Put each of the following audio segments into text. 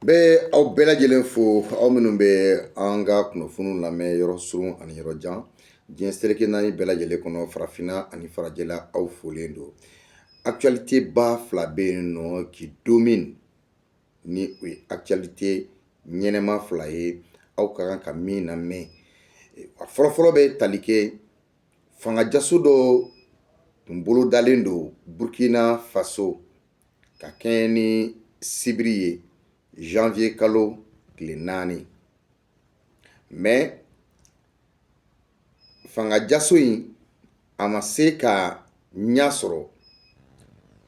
Bɛ aw bɛɛ lajɛlen fo aw minnu bɛ an ka kunnafoniw lamɛn yɔrɔ surun ani yɔrɔ jan diɲɛ seleke naani bɛɛ lajɛlen kɔnɔ farafinna ani farajɛla aw folen don actualité ba fila bɛ yen nɔ qui domine ni o ye actualité ɲɛnɛma fila ye aw ka kan ka min lamɛn a fɔlɔfɔlɔ bɛ tali kɛ fangajaso dɔ tun bolo dalen don Burkina Faso ka kɛɲɛ ni sibiri ye janvier kalo tile 4 mais fangajaso in a ma se ka ɲa sɔrɔ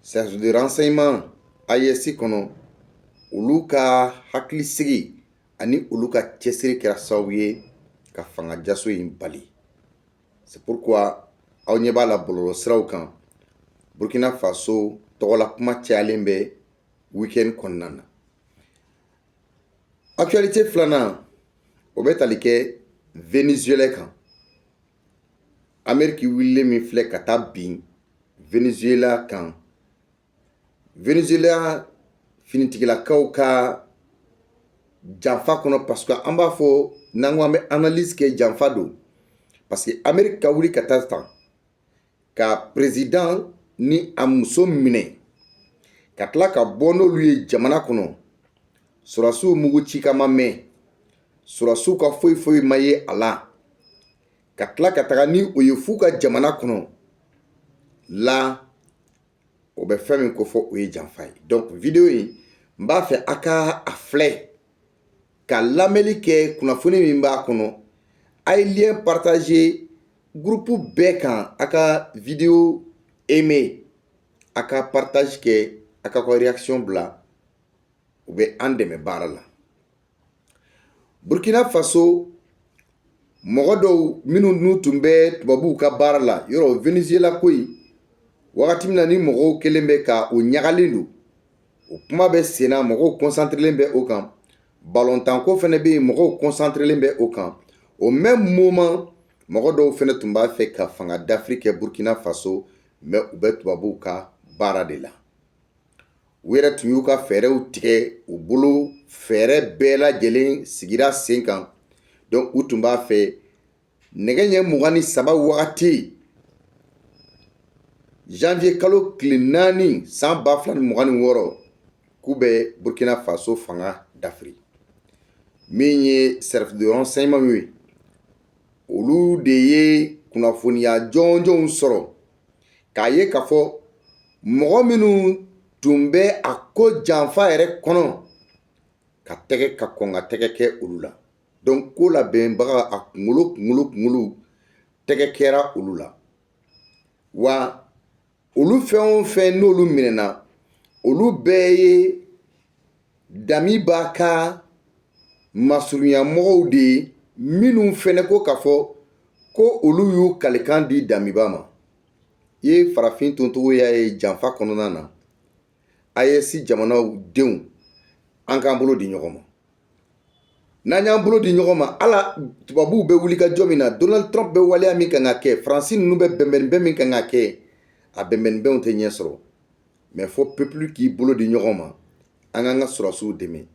service de renseignement AES kɔnɔ olu ka hakilisigi ani olu ka cɛsiri kɛra sababu ye ka fangajaso in bali. C'est pourquoi aw ɲɛ b'a la bɔlɔlɔ siraw kan Burkina Faso tɔgɔla kuma cayalen bɛ week-end kɔnɔna na. Actualité filanan o bɛ tali kɛ Venezuela kan. Amérique wililen min filɛ ka taa bin Venezuela kan. Venezuela finitigilakaw ka janfa kɔnɔ parce que an b'a fɔ n'an ko an bɛ analyse kɛ janfa don parce que Amérique ka wuli ka taa tan ka président ni a muso minɛ ka tila ka bɔ n'olu ye jamana kɔnɔ sɔrɔdasiw mugu ci ka ma mɛn sɔrɔdasiw ka foyi foyi ma ye a la ka tila ka taga ni o ye f'u ka jamana kɔnɔ la o bɛ fɛn min ko fɔ o ye janfa ye. Donc vidéo in n b'a fɛ a ka a filɛ ka lamɛnni kɛ kunnafoni min b'a kɔnɔ a ye lien partager groupe bɛɛ kan a ka vidéo aimer a ka partage kɛ a ka réaction bila u bɛ an dɛmɛ baara la. Burkina Faso mɔgɔ dɔw minnu n'u tun bɛ tubabuw ka baara la yɔrɔ Venezuela ko in wagati min na ni mɔgɔw kelen bɛ ka o ɲagalen don o kuma bɛ sen na mɔgɔw concentrelen bɛ o kan ballontan ko fana bɛ yen mɔgɔw concentrelen bɛ o kan au même moment mɔgɔ dɔw fana tun b'a fɛ ka fanga dafiri kɛ Burkina Faso mais u bɛ tubabuw ka baara de la. U yɛrɛ tun y'u ka fɛɛrɛw tigɛ u bolo fɛɛrɛ bɛɛ lajɛlen sigira sen kan donc u tun b'a fɛ nɛgɛ ɲɛ 23 wagati janvier kalo tile 4 san 2026 k'u bɛ Burkina Faso fanga dafiri min ye service de renseignement ye olu de ye kunnafoniya jɔnjɔnw sɔrɔ k'a ye k'a fɔ mɔgɔ minnu tun bɛ a ko janfa yɛrɛ kɔnɔ ka tɛgɛ ka kɔn ka tɛgɛ kɛ olu la donc ko labɛnbaga a kunkolo tɛgɛ kɛra olu la wa olu fɛn o fɛn n'olu minɛna olu bɛɛ ye Damiba ka masurunyamɔgɔw de ye minnu fɛnɛ ko k'a fɔ ko olu y'u kalikan di Damiba ma. I ye farafin tontogoya ye janfa kɔnɔna na AES jamanaw denw an k'an bolo di ɲɔgɔn ma. N'an y'an bolo di ɲɔgɔn ma ala tubabuw bɛ wuli ka jɔ min na Donald Trump bɛ waleya min kan ka kɛ Faransi ninnu bɛ bɛnbɛnbɛn min kan ka kɛ a bɛnbɛnbɛnw tɛ ɲɛ sɔrɔ mais fo peuple k'i bolo di ɲɔgɔn ma an k'an ka sɔrɔdasiw dɛmɛ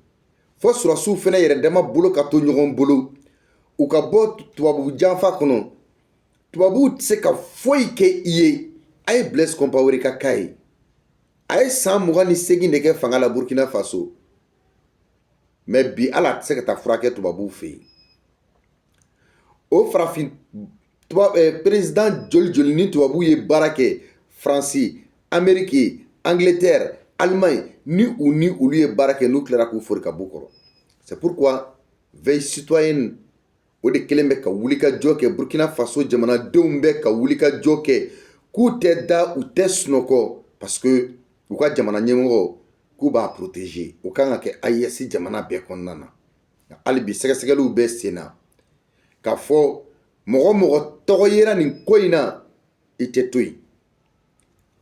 fo sɔrɔdasiw fana yɛrɛ dama bolo ka to ɲɔgɔn bolo u ka bɔ tubabu janfa kɔnɔ tubabuw tɛ se ka foyi kɛ i ye a ye Blaise Compaoré ka k'a ye a ye san 28 de kɛ fanga la Burkina Faso mais bi ala tɛ se ka taa furakɛ tubabuw fɛ yen o farafin président joli ni tubabuw ye baara kɛ Faransi Amérique Angleterre Allemagne ni olu ye baara kɛ n'u tilara k'u fori ka bɔ kɔrɔ. C'est pourquoi veille citoyenne o de kelen bɛ ka wuli ka jɔ kɛ Burkina Faso jamanadenw bɛ ka wuli ka jɔ kɛ k'u tɛ da u tɛ sunɔgɔ parce que u ka jamana ɲɛmɔgɔ k'u b'a protéger o kan ka kɛ AES jamana bɛɛ kɔnɔna na hali bi sɛgɛsɛgɛliw bɛ sen na k'a fɔ mɔgɔ tɔgɔ yera nin ko in na i tɛ to yen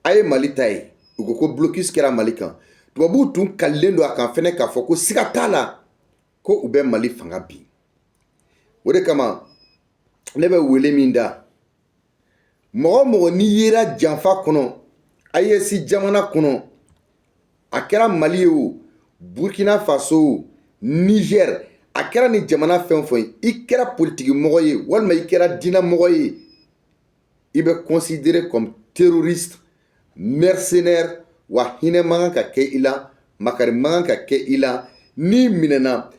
a ye Mali ta ye u ko blocus kɛra Mali kan tubabuw tun kalilen don a kan fɛnɛ k'a fɔ ko siga t'a la ko u bɛ Mali fanga bin o de kama ne bɛ wele min da mɔgɔ n'i yera janfa kɔnɔ AES jamana kɔnɔ a kɛra Mali ye o Burkina Faso, Niger, a kɛra ni jamana fɛn o fɛn ye, i kɛra politiki mɔgɔ ye walima i kɛra diinɛ mɔgɔ ye, i bɛ considéré comme terroriste, mercenaire, wa hinɛ man kan ka kɛ i la, makari man kan ka kɛ i la. N'i minɛna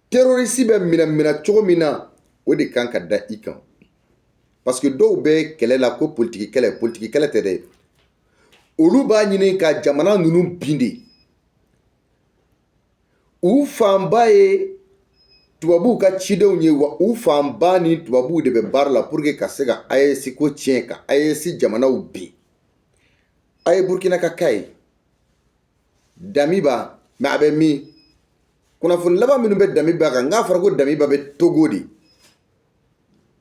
terroriste bɛ minɛ cogo min na, o de kan ka da i kan. Parce que dɔw bɛ kɛlɛ la ko politiki kɛlɛ tɛ dɛ. Olu b'a ɲini ka jamana ninnu bin de. U fanba ye tubabuw ka cidenw ye, wa u fanba ni tubabuw de bɛ baara la pour que ka se ka AES ko tiɲɛ, ka AES jamanaw bin. A ye Burkina ka cas ye, Damiba, mais a bɛ min? Kunnafoni laban minnu bɛ Damiba kan, n k'a fɔra ko Damiba bɛ Togo de.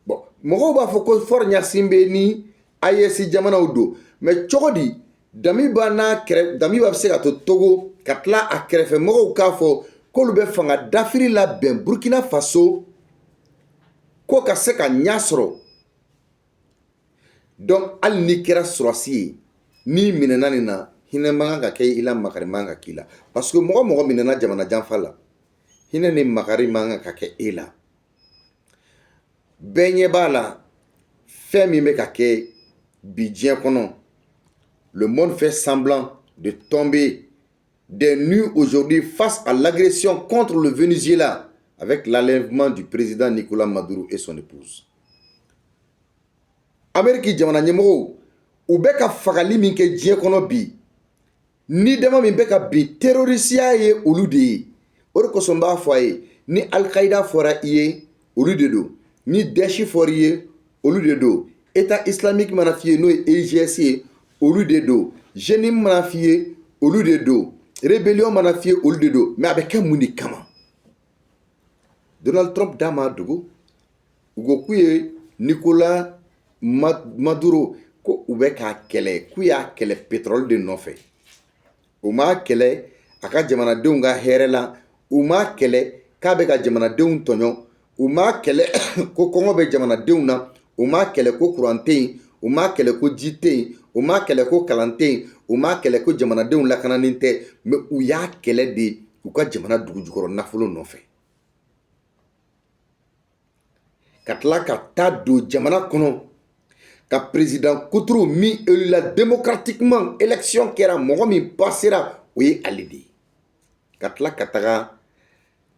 Bon, mɔgɔw b'a fɔ ko Fort Gnassingbé bɛ ni AES jamanaw don, mais cogo di Damiba bɛ se ka to Togo ka tila a kɛrɛfɛ mɔgɔw k'a fɔ k'olu bɛ fanga dafiri labɛn Burkina Faso ko ka se ka ɲɛ sɔrɔ. Donc hali n'i kɛra sɔrɔsi ye, n'i minɛna nin na, hinɛ man kan ka kɛ i la, makari man kan ka k'i la. Parce que mɔgɔ minɛna jamana janfa la, hinɛ ni makari man kan ka kɛ e la. Bɛɛ ɲɛ b'a la fɛn min bɛ ka kɛ bi diɲɛ kɔnɔ. Le monde fait semblant de tomber des nues aujourd'hui face à l'agression contre le Venezuela avec l'enlèvement du président Nicolas Maduro et son épouse. Amérique jamana ɲɛmɔgɔw, u bɛ ka fagali min kɛ diɲɛ kɔnɔ bi, ni dama min bɛ ka bin terrorisiya ye olu de ye. O de kosɔn b'a fɔ a ye, ni Al-Qaïda fɔra i ye, olu de don. Ni Daesh fɔra i ye, olu de don. État islamique mana f'i ye n'o ye EGS ye, olu de don. Jenim mana f'i ye, olu de don. Rébellion mana f'i ye, olu de don. Mais a bɛ kɛ mun de kama? Donald Trump da ma dogo. U ko k'u ye Nicolas Maduro ko u bɛ k'a kɛlɛ, k'u y'a kɛlɛ pétrole de nɔfɛ. U m'a kɛlɛ a ka jamanadenw ka hɛrɛ la, u m'a kɛlɛ k'a bɛ ka jamanadenw tɔɲɔ, u m'a kɛlɛ ko kɔngɔ bɛ jamanadenw na, u m'a kɛlɛ ko courant tɛ yen, u m'a kɛlɛ ko ji tɛ yen, u m'a kɛlɛ ko kalan tɛ yen, u m'a kɛlɛ ko jamanadenw lakananin tɛ, mais u y'a kɛlɛ de u ka jamana dugu jukɔrɔ nafolo nɔfɛ. Ka tila ka taa don jamana kɔnɔ ka président Kuturu min élula démocratiquement élection kɛra mɔgɔ min passera o ye ale de ye. Ka tila ka taga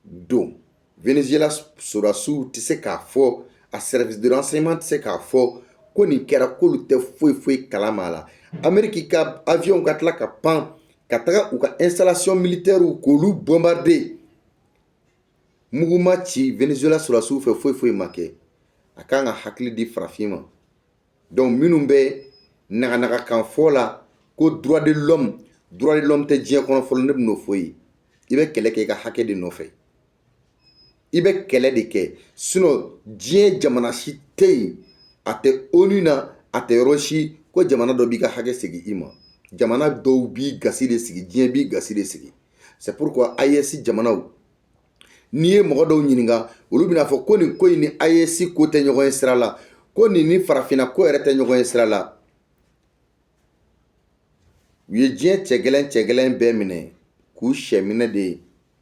don Venezuela sɔrɔdasiw tɛ se k'a fɔ, a service de renseignement tɛ se k'a fɔ ko nin kɛra k'olu tɛ foyi kalama a la. Amérique ka avion ka tila ka pan ka taga u ka installation militaire k'olu bombarder. Muguma ci Venezuela sɔrɔdasiw fɛ foyi ma kɛ. A kan ka hakili di farafin ma. Donc minnu bɛ naganaga kan fɔ la ko droit de l'homme tɛ diɲɛ kɔnɔ fɔlɔ, ne bɛn'o fɔ ye. I bɛ kɛlɛ kɛ i ka hakɛ de nɔfɛ. I bɛ kɛlɛ de kɛ, sinon diɲɛ jamana si tɛ yen, a tɛ ONU na, a tɛ yɔrɔ si ko jamana dɔ b'i ka hakɛ segin i ma. Jamana dɔw b'i gasi de sigi, diɲɛ b'i gasi de sigi. C'est pourquoi AES jamanaw, n'i ye mɔgɔ dɔw ɲininka, olu bɛna fɔ ko nin ko in ni AES ko tɛ ɲɔgɔn ye sira la, ko nin ni farafinna ko yɛrɛ tɛ ɲɔgɔn ye sira la. U ye diɲɛ cɛgɛlɛn bɛɛ minɛ k'u sɛminɛ de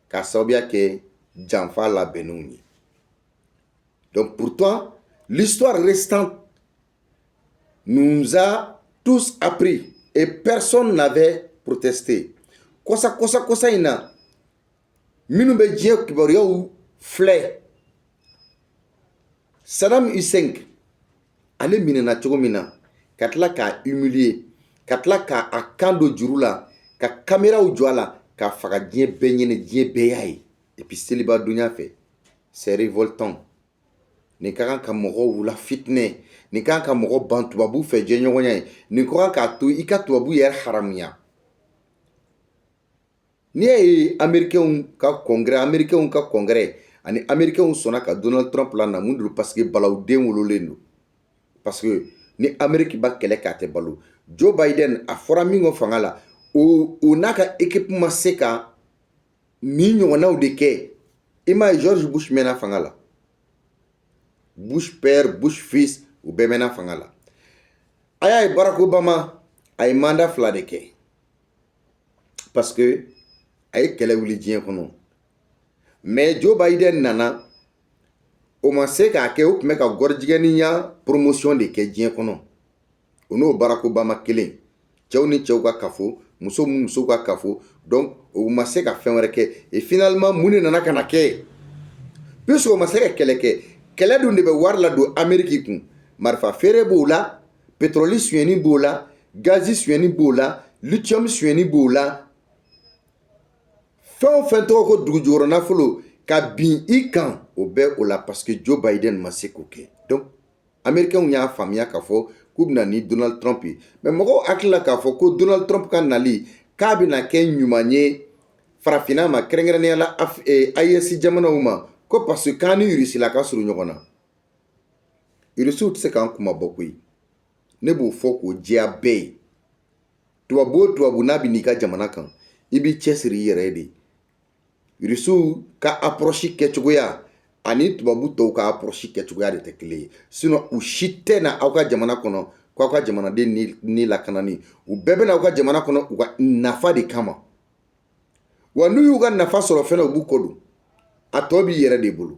k'a sababuya kɛ janfa labɛnnenw ye. Donc pourtant, l'histoire restante nous a tous appris et personne n'avait protesté. Kosa in na, minnu bɛ diɲɛ kibaruyaw filɛ, Saddam Hussein ale minɛna cogo min na, ka tila k'a humilier, ka tila k'a kan don juru la, ka caméraw jɔ a la, k'a faga diɲɛ bɛɛ ɲɛnɛ, diɲɛ bɛɛ y'a ye. Et puis seliba dunya fɛ, c'est révoltant. Nin ka kan ka mɔgɔw la fitinɛ, nin ka kan ka mɔgɔ ban tubabu fɛ jɛɲɔgɔnya ye, nin ka kan k'a to i ka tubabu yɛrɛ haramuya. N'i y'a ye américains ka congrès ani américains sɔnna ka Donald Trump la na mun don parce que balawuden wololen don. Parce que ni Amérique ba kɛlɛ k'a tɛ balo, Joe Biden a fɔra min kɔ fanga la, o n'a ka équipe ma se ka ni ɲɔgɔnnaw de kɛ. I m'a ye George Bush mɛnna fanga la, Bush père, Bush fils, u bɛɛ mɛnna fanga la. A y'a ye Barack Obama a ye mandat 2 de kɛ. Parce que a ye kɛlɛ wuli diɲɛ kɔnɔ mais Joe Biden nana o ma se k'a kɛ o tun bɛ ka gɔrijigɛniya promotion de kɛ diɲɛ kɔnɔ o n'o Barack Obama kelen cɛw ni cɛw ka kafo muso ni musow ka kafo donc o ma se ka fɛn wɛrɛ kɛ et finalement mun de nana ka na kɛ puisque o ma se ka kɛlɛ kɛ kɛlɛ dun de bɛ wari ladon Amérique kun marifa feere b'o la pétrole suyɛni b'o la gazi suyɛni b'o la lithium suyɛni b'o la fɛn o fɛn tɔgɔ ko dugujukɔrɔ nafolo ka bin i kan o bɛ o la parce que Joe Biden ma se k'o kɛ donc américains y'a faamuya k'a fɔ k'u bɛna ni Donald Trump ye mais mɔgɔw hakili la k'a fɔ ko Donald Trump ka nali k'a bɛna kɛ ɲuman ye farafinna ma kɛrɛnkɛrɛnnenya la AES jamanaw ma ko parce que k'an ni Russie la ka surun ɲɔgɔn na Russiw tɛ se k'an kuma bɔ koyi ne b'o fɔ k'o jɛya bɛɛ ye tubabu o tubabu n'a bɛ n'i ka jamana kan i b'i cɛsiri i yɛrɛ de Russiw ka approche kɛcogoya ani tubabu tɔw ka approche kɛcogoya de tɛ kelen ye sinon u si tɛ na aw ka jamana kɔnɔ k'aw ka jamanaden ni lakanani u bɛɛ bɛ na aw ka jamana kɔnɔ u ka nafa de kama wa n'u y'u ka nafa sɔrɔ fɛnɛ u b'u kɔ don a tɔ b'i yɛrɛ de bolo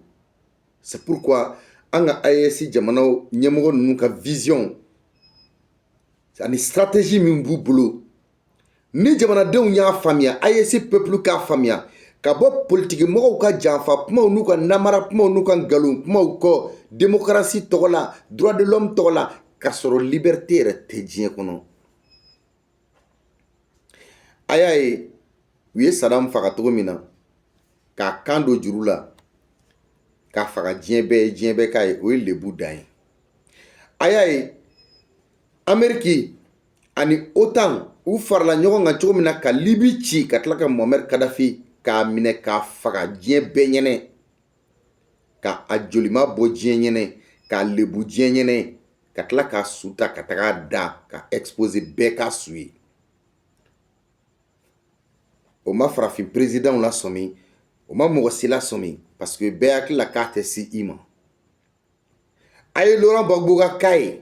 c'est pourquoi an ka AES jamanaw ɲɛmɔgɔ ninnu ka vision ani stratégie min b'u bolo ni jamanadenw y'a faamuya AES peuple k'a faamuya ka bɔ politiki mɔgɔw ka janfa kumaw n'u ka namara kumaw n'u ka nkalon kumaw kɔ démocratie tɔgɔ la droit de l'homme tɔgɔ la ka sɔrɔ liberté yɛrɛ tɛ diɲɛ kɔnɔ a y'a ye u ye Saddam faga cogo min na k'a kan don juru la k'a faga diɲɛ bɛɛ k'a ye o ye lebu dan ye a y'a ye Amérique ani OTAN u farala ɲɔgɔn kan cogo min na ka Libi ci ka tila ka Muammar Kadhafi k'a minɛ k'a faga diɲɛ bɛɛ ɲɛnɛ ka a jolima bɔ diɲɛ ɲɛnɛ k'a lebu diɲɛ ɲɛnɛ ka tila k'a su ta ka taga da ka expose bɛɛ ka su ye o ma farafin présidentw lasɔmi o ma mɔgɔ si lasɔmi parce que bɛɛ hakili la k'a tɛ se i ma a ye Laurent Gbagbo ka cas ye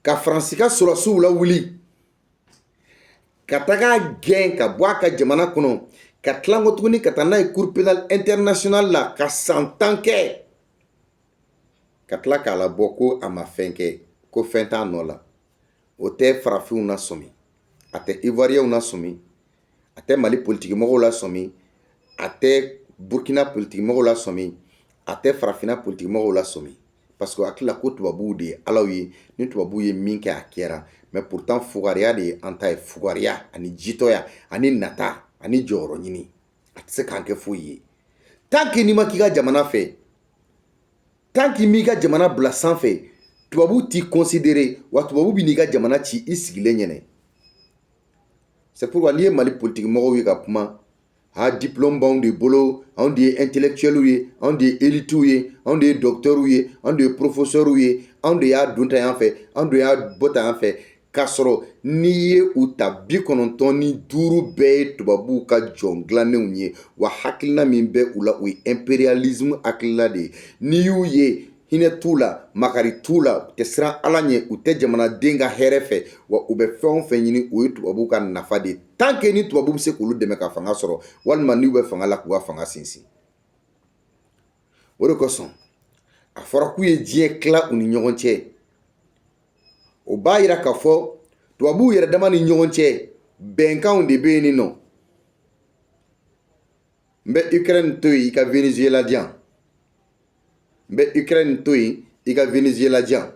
ka Faransi ka sɔrɔsiw lawuli ka taga gɛn ka bɔ a ka jamana kɔnɔ ka tila nkɔ tuguni ka taa n'a ye cour pénal international la ka san 10 kɛ ka tila k'a labɔ ko a ma fɛn kɛ ko fɛn t'a nɔ la o tɛ farafinw na sɔmi a tɛ ivoiriyɛnw na sɔmi a tɛ mali politiki mɔgɔw la sɔmi a tɛ burkina politiki mɔgɔw la sɔmi a tɛ farafinna politiki mɔgɔw la sɔmi parce que hakili la ko tubabuw de ye alaw ye ni tubabuw ye min kɛ a kɛra mais pourtant fugariya de ye an ta ye fugariya ani jitɔya ani nata ani jɔyɔrɔ ɲini a tɛ se k'an kɛ foyi ye tant que n'i ma k'i ka jamana fɛ tant que m'i ka jamana bila sanfɛ tubabuw t'i considérer wa tubabu bi n'i ka jamana ci i sigilen ɲɛnɛ c'est pourquoi n'i ye mali politiki mɔgɔw ye ka kuma diplôme b'anw de bolo anw de ye intellectuels ye anw de ye élitiw ye anw de ye docteurs ye anw de ye professeurs ye anw de y'a don ta yan fɛ anw de y'a bɔ ta yan fɛ k'a sɔrɔ n'i ye u ta 95 bɛɛ ye tubabuw ka jɔn dilannenw ye wa hakilina min bɛ u la o ye impérialisme hakilina de ye n'i y'u ye hinɛ t'u la makari t'u la u tɛ siran ala ɲɛ u tɛ jamanaden ka hɛrɛ fɛ wa u bɛ fɛn o fɛn ɲini o ye tubabuw ka nafa de ye tant que ni tubabuw bɛ se k'olu dɛmɛ ka fanga sɔrɔ walima n'u bɛ fanga la k'u ka fanga sinsin o de kosɔn a fɔra k'u ye diɲɛ tila u ni ɲɔgɔn cɛ o b'a yira k'a fɔ tubabuw yɛrɛ dama ni ɲɔgɔn cɛ bɛnkanw de bɛ yen nɔ n bɛ Ukraine to yen i ka Venezuela di yan n bɛ Ukraine to yen i ka Venezuela di yan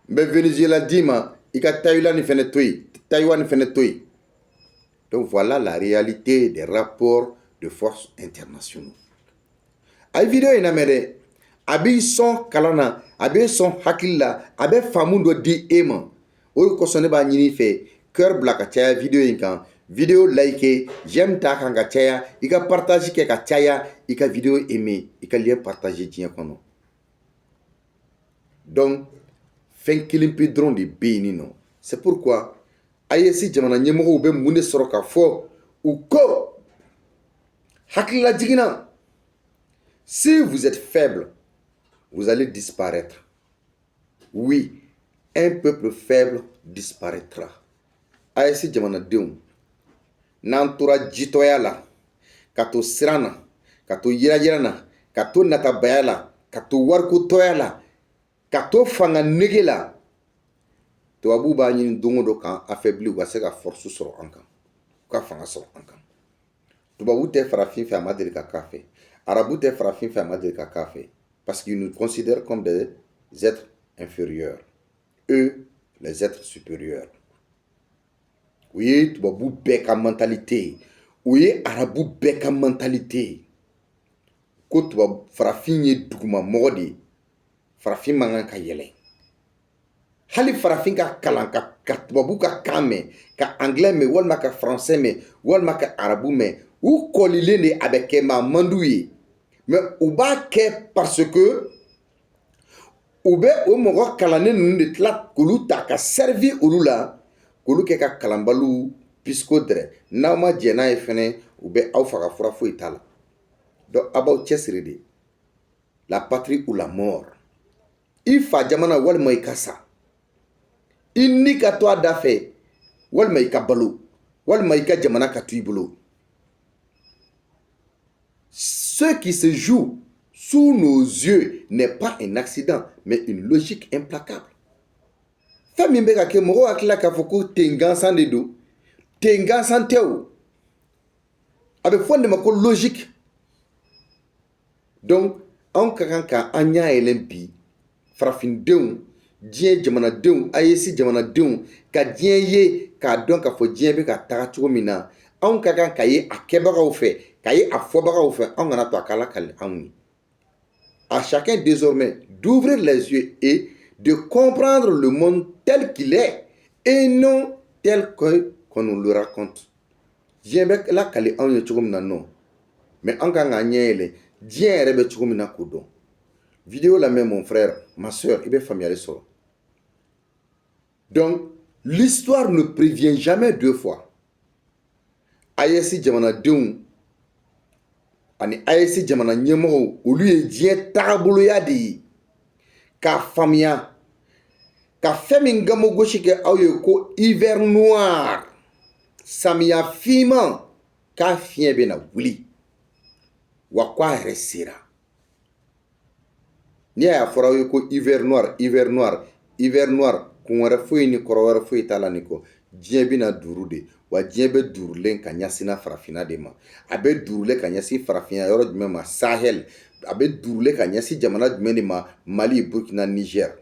n bɛ Venezuela d'i ma i ka Taïwan fɛnɛ to yen Taïwan fɛnɛ to yen donc voilà la réalité des rapports de force internationaux a ye video in lamɛn dɛ a b'i sɔn kalan na a bɛ sɔn hakili la a bɛ faamu dɔ di e ma o de kosɔn ne b'a ɲini i fɛ cœur bila ka caya video in kan video like j'aime t'a kan ka caya i ka partage kɛ ka caya i ka video aimer i ka lien partager diɲɛ kɔnɔ donc fɛn kelen pe dɔrɔn de bɛ yen nɔ c'est pourquoi AES jamana ɲɛmɔgɔw bɛ mun de sɔrɔ ka fɔ u ko hakilila jiginna si vous êtes faible vous allez disparaître oui un peuple faible disparaîtra. AES jamanadenw n'an tora jitɔya la ka to siran na ka to yirayira na ka to natabaya la ka to warikotɔya la ka to fanga nege la tubabuw b'a ɲini don o don k'an affaibli u ka se ka force sɔrɔ an kan u ka fanga sɔrɔ an kan. Tubabu tɛ farafin fɛ a ma deli ka k'a fɛ, arabu tɛ farafin fɛ a ma deli ka k'a fɛ, parce qu'ils nous considèrent comme des êtres inférieurs, eux les êtres supérieurs. O ye tubabu bɛɛ ka mentalité ye, o ye arabu bɛɛ ka mentalité ye ko tubabu farafin ye dugumamɔgɔ de ye, farafin man kan ka yɛlɛ. Hali farafin ka kalan ka tubabu ka kan mɛn, ka anglais mɛn, walima ka français mɛn, walima ka arabu mɛn, u kɔlilen de a bɛ kɛ maa man d'u ye, mais u b'a kɛ parce que u bɛ o mɔgɔ kalannen ninnu de tila k'olu ta ka servir olu la, k'olu kɛ ka kalanbaliw pisiko dɛrɛ. N'aw ma jɛ n'a ye fɛnɛ u bɛ aw faga, fura foyi t'a la. Donc a b'aw cɛsiri de, la patrie ou la mort. I fa jamana walima i ka sa, i ni ka to a da fɛ walima i ka balo, walima i ka jamana ka to i bolo. Ce qui se joue sous nos yeux n'est pas un accident, mais une logique implacable. Fɛn min bɛ ka kɛ mɔgɔw hakilila k'a fɔ ko ten gansan de don, ten gansan tɛ o. A bɛ fɔ nin de ma ko logique. Donc anw ka kan ka an ɲɛ yɛlɛn bi farafindenw, diɲɛ jamanadenw, AES jamanadenw ka diɲɛ ye k'a dɔn k'a fɔ diɲɛ bɛ ka taga cogo min na, anw ka kan ka ye a kɛbagaw fɛ, ka ye a fɔbagaw fɛ, anw kana to a k'ala kali anw ye. À chacun désormais d'ouvrir les yeux et de comprendre le monde tel qu'il est et non tel qu'on nous le raconte. Diɲɛ bɛ la kali anw ye cogo min na non, mais an kan k'an ɲɛ yɛlɛ diɲɛ yɛrɛ bɛ cogo min na k'o dɔn. Vidéo lamɛn mon frère, ma soeur, i bɛ faamuyali sɔrɔ. Donc l'histoire ne prévient jamais deux fois. AES jamanadenw ani AES jamana ɲɛmɔgɔw olu ye diɲɛ tagaboloya de ye k'a faamuya, ka fɛn min gamogosi kɛ aw ye ko hiver noir, samiya finman, k'a fiɲɛ bɛ na wuli wa k'a yɛrɛ sera. N'i y'a fɔra aw ye ko hiver noir, hiver noir, hiver noir, kun wɛrɛ foyi ni kɔrɔ wɛrɛ foyi t'a la ni kɔ. Diɲɛ bɛna duuru de, wa diɲɛ bɛ duurulen ka ɲɛsin farafinna de ma. A bɛ duurulen ka ɲɛsin farafinna yɔrɔ jumɛn ma? Sahel. A bɛ duurulen ka ɲɛsin jamana jumɛn de ma? Mali, Burkina, Niger.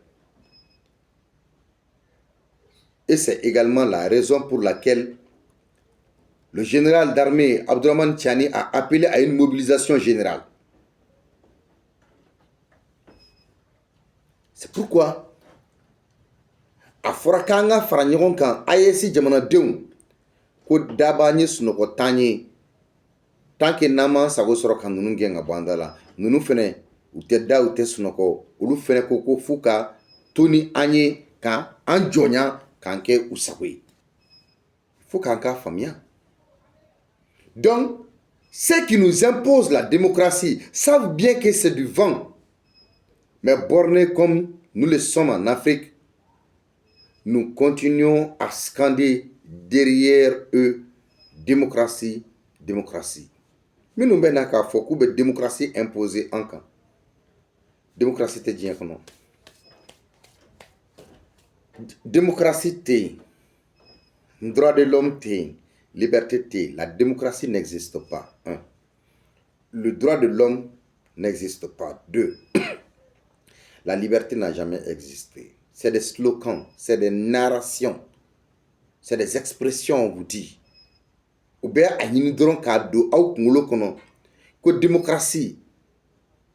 Et c'est également la raison pour laquelle le général d'armée Abdourahmane Tiani a appelé à une mobilisation générale. C'est pourquoi a fɔra k'an ka fara ɲɔgɔn kan AES jamanadenw ko daba ye sunɔgɔ t'an ye tant que n'an m'an sago sɔrɔ ka ninnu gɛn ka bɔ an da la. Ninnu fɛnɛ u tɛ da, u tɛ sunɔgɔ, olu fɛnɛ ko f'u ka to ni an ye ka an jɔnya k'an kɛ u sago ye. Faut k'an k'a faamuya. Donc ceux qui nous imposent la démocratie savent bien que c'est du vent, mais bornés comme nous le sommes en Afrique, nous continuons à scander derrière eux démocratie, démocratie. Minnu bɛ na k'a fɔ k'u bɛ démocratie imposer an kan, démocratie tɛ diɲɛ kɔnɔ. Démocratie tɛ yen, droit de l'homme tɛ yen, liberté tɛ yen. La démocratie n'existe pas. 1. Le droit de l'homme n'existe pas. 2. La liberté n'a jamais existé. C'est des slogans, c'est des narrations, c'est des expressions, on vous dit. Ou bien, à une drôle cadeau, au kunkolo kono, que démocratie.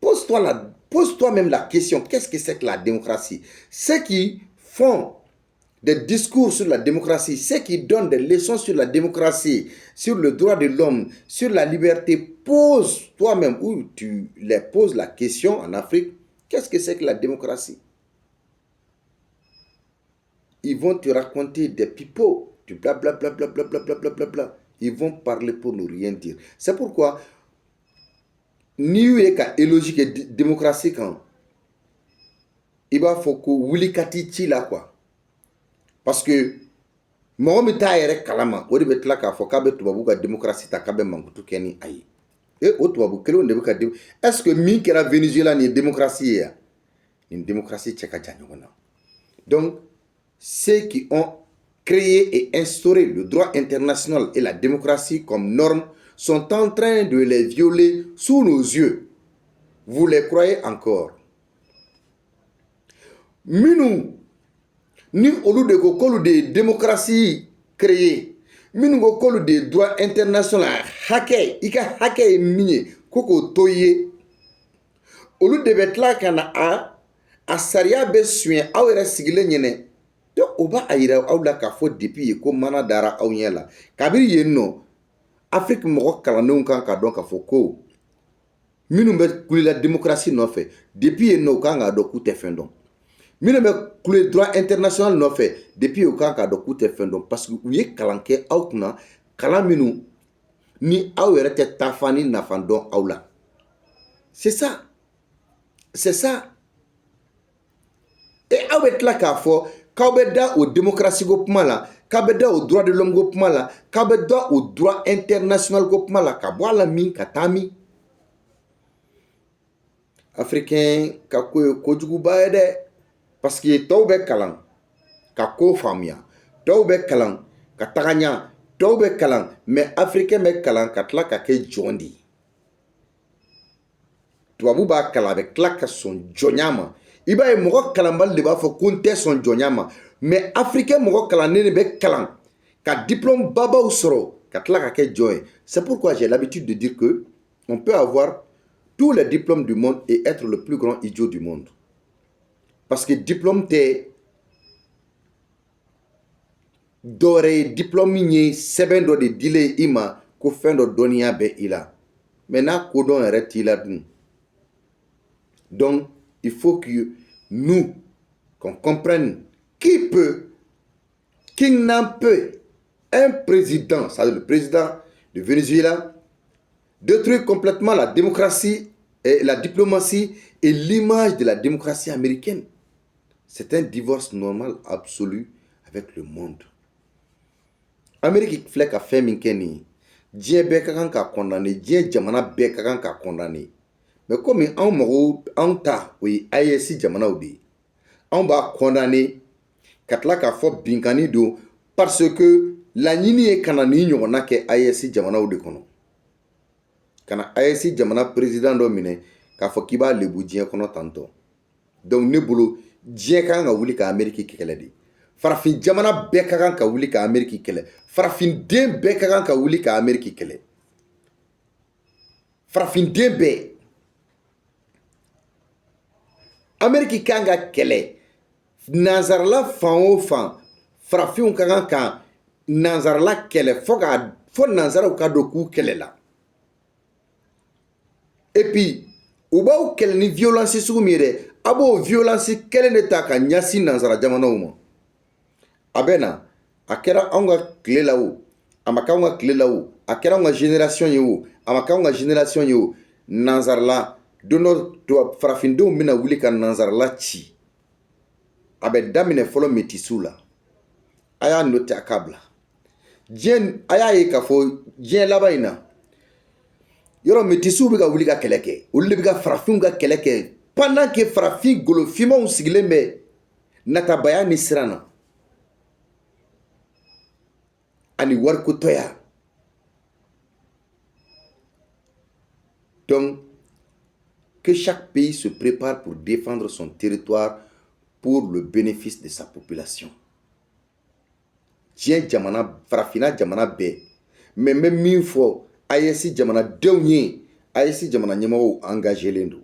Pose-toi même la question, qu'est-ce que c'est que la démocratie? Ceux qui font des discours sur la démocratie, ceux qui donnent des leçons sur la démocratie, sur le droit de l'homme, sur la liberté, pose toi-même, ou tu les poses la question en Afrique, qu'est-ce que c'est que la démocratie? Ils vont te raconter des pipeaux, du blablabla, blablabla. Ils vont parler pour ne rien dire. C'est pourquoi, ni logique et démocratie quand il va faut que Wuli Kati ci là quoi. parce que mɔgɔ min t'a yɛrɛ kalama o de bɛ tila k'a fɔ k'a bɛ tubabu ka démocratie ta k'a bɛ mankutu kɛ ni a ye o tubabu kelenw de bɛ ka est-ce que min kɛra Venezuela nin ye démocratie ye wa nin démocratie cɛ ka jan ɲɔgɔn na donc ceux qui ont créé et instauré le droit international et la démocratie comme norme sont en train de les violer sous nos yeux. Vous les croyez encore? Minnu ni olu de ko k'olu de ye démocratie créé minnu ko k'olu de ye droit international hakɛ i ka hakɛ ye min ye ko k'o to i ye olu de bɛ tila ka na a sariya bɛ suɲɛ aw yɛrɛ sigilen ɲɛnɛ donc o b'a yira aw la k'a fɔ depuis yen ko mana dara aw ɲɛ la kabini yen nɔ Afrique mɔgɔ kalandenw kan ka dɔn k'a fɔ ko minnu bɛ kulela démocratie nɔfɛ depuis yen nɔ u kan k'a dɔn k'u tɛ fɛn dɔn minnu bɛ kule droit international nɔfɛ depuis u kan k'a dɔn k'u tɛ fɛn dɔn parce que u ye kalan kɛ aw kunna kalan minnu ni aw yɛrɛ tɛ taafan ni nafa dɔn aw la c'est ça et aw bɛ tila k'a fɔ k'aw bɛ da o démocratie ko kuma la k'aw bɛ da o droit de l'homme ko kuma la k'aw bɛ da o droit international ko kuma la ka bɔ a la min ka taa min africain ka ko ye kojuguba ye dɛ parce que tɔw bɛ kalan ka ko faamuya tɔw bɛ kalan ka taga ɲa tɔw bɛ kalan mais africain bɛ kalan ka tila ka kɛ jɔn de ye tubabu b'a kalan a bɛ tila ka sɔn jɔnya ma i b'a ye mɔgɔ kalanbali de b'a fɔ ko n tɛ sɔn jɔnya ma mais africain mɔgɔ kalannen de bɛ kalan ka diplôme babaw sɔrɔ ka tila ka kɛ jɔn ye c'est pourquoi j'ai l'habitude de dire que on peut avoir tous les diplômes du monde et être le plus grand idiot du monde parce que diplôme tɛ dɔwɛrɛ ye diplôme min ye sɛbɛn dɔ de dilen i ma ko fɛn dɔ dɔnniya bɛ i la mais n'a kodɔn yɛrɛ t'i la dun donc il faut que nous qu'on comprenne qui n'en peut un président, c'est-à-dire le président de Venezuela, détruire complètement la démocratie et la diplomatie et l'image de la démocratie américaine. C'est un divorce normal absolu avec le monde. Amérique filɛ ka fɛn min kɛ nin ye diɲɛ bɛɛ ka kan ka condamner diɲɛ jamana bɛɛ ka kan ka condamner mais comme anw ta o ye AES jamanaw de ye anw b'a condamner ka tila k'a fɔ binkani don parce que laɲini ye ka na nin ɲɔgɔnna kɛ AES jamanaw de kɔnɔ ka na AES jamana président dɔ minɛ k'a fɔ k'i b'a lebu diɲɛ kɔnɔ tantɔ donc ne bolo diɲɛ ka kan ka wuli ka Amérique kɛlɛ de farafin jamana bɛɛ ka kan ka wuli ka Amérique kɛlɛ farafin-den bɛɛ ka kan ka wuli ka Amérique kɛlɛ farafin-den bɛɛ Amérique kan ka kɛlɛ nanzarala fan o fan farafinw ka kan ka nanzarala kɛlɛ fo nanzaraw ka dɔn k'u kɛlɛla et puis u b'aw kɛlɛ ni violence sugu min ye dɛ a b'o violence kelen de ta ka ɲɛsin nanzara jamanaw ma a bɛ na a kɛra anw ka tile la o a ma k'anw ka tile la o a kɛra anw ka génération ye o a ma k'anw ka génération ye o nanzarala don dɔ farafindenw bɛna wuli ka nanzarala ci a bɛ daminɛ fɔlɔ métisiw la a y'a noté a k'a bila diɲɛ a y'a ye k'a fɔ diɲɛ laban in na yɔrɔ métisiw bɛ ka wuli ka kɛlɛ kɛ olu de bɛ ka farafinw ka kɛlɛ kɛ pendant que farafin golofinmaw sigilen bɛ natabaya ni siran na ani warikotɔya donc que chaque pays se prépare pour défendre son territoire pour le bénéfice de sa population. Diɲɛ jamana farafina jamana bɛɛ mais n bɛ min fɔ AES jamanadenw ye AES jamana ɲɛmɔgɔw engagélen don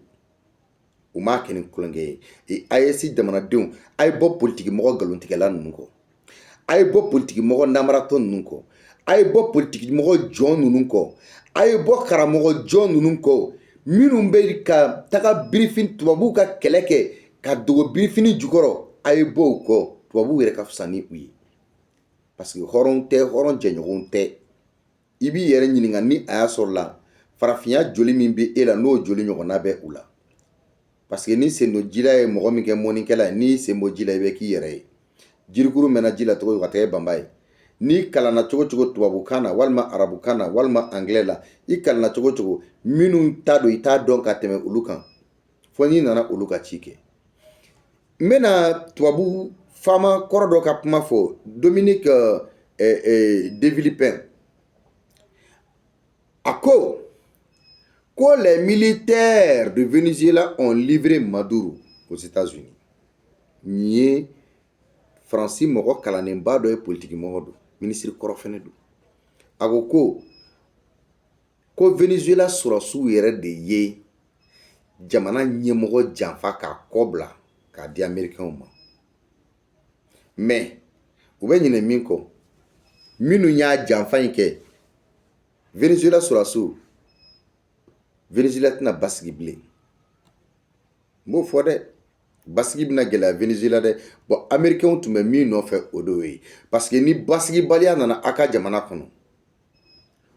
u m'a kɛ ni kulonkɛ ye et AES jamanadenw a ye bɔ politikimɔgɔ nkalontigɛla ninnu kɔ a ye bɔ politikimɔgɔ namaratɔ ninnu kɔ a ye bɔ politikimɔgɔ jɔn ninnu kɔ a ye bɔ karamɔgɔ jɔn ninnu kɔ minnu bɛ ka taga birifin tubabuw ka kɛlɛ kɛ ka dogo birifini jukɔrɔ a ye bɔ o kɔ tubabuw yɛrɛ ka fisa ni u ye parce que hɔrɔn tɛ hɔrɔn jɛɲɔgɔn tɛ i b'i yɛrɛ ɲininka ni a y'a sɔrɔ la farafinya joli min bɛ e la n'o joli ɲɔgɔnna bɛ u la parce que ni sendo jila ye mɔgɔ min kɛ mɔnikɛla ye n'i sen bɔ ji la i bɛ k'i yɛrɛ ye jirikuru mɛna ji la cogo ka tigɛ banba ye n'i kalanna cogo cogo tubabukan na walima arabukan na walima anglais la i kalanna cogo cogo minnu t'a dɔn i t'a dɔn ka tɛmɛ olu kan fo n'i nana olu ka ci kɛ n bɛna tubabu faama kɔrɔ dɔ ka kuma fɔ Dominique de Villepin a ko les militaires de Venezuela ont livré Maduro aux États-Unis. Nin ye Faransi mɔgɔ kalanenba dɔ ye politiki mɔgɔ don minisiri kɔrɔ fɛnɛ don a ko Venezuela sɔrɔsiw yɛrɛ de ye jamana ɲɛmɔgɔ janfa k'a kɔbila k'a di Américains ma mais u bɛ ɲinɛ min kɔ minnu y'a janfa in kɛ Venezuela sɔrɔsiw Venezuela tɛna basigi bilen n b'o fɔ dɛ basigi bɛna gɛlɛya Venezuela dɛ bon Américains tun bɛ min nɔfɛ o de ye parce que ni basigibaliya nana a ka jamana kɔnɔ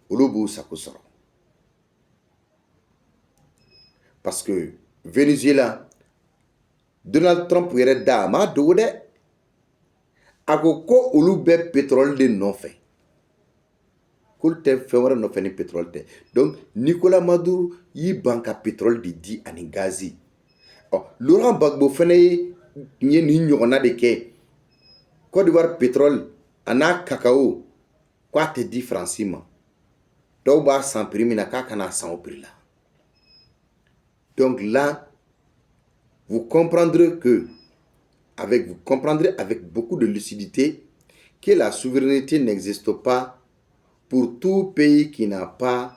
olu b'u sago sɔrɔ parce que Venezuela Donald Trump yɛrɛ da a m'a dogo dɛ a ko olu bɛ pétrole de nɔfɛ k'olu tɛ fɛn wɛrɛ nɔfɛ ni pétrole tɛ donc Nicolas Maduro y'i ban ka pétrole de di ani gazi Laurent Gbagbo fɛnɛ ye nin ɲɔgɔnna de kɛ Côte d'Ivoire pétrole a n'a cacao k'a tɛ di Faransi ma dɔw b'a san prix min na k'a kana san o prix la donc là vous comprendrez avec beaucoup de lucidité que la souveraineté n'existe pas pour tout pays qui n'a pas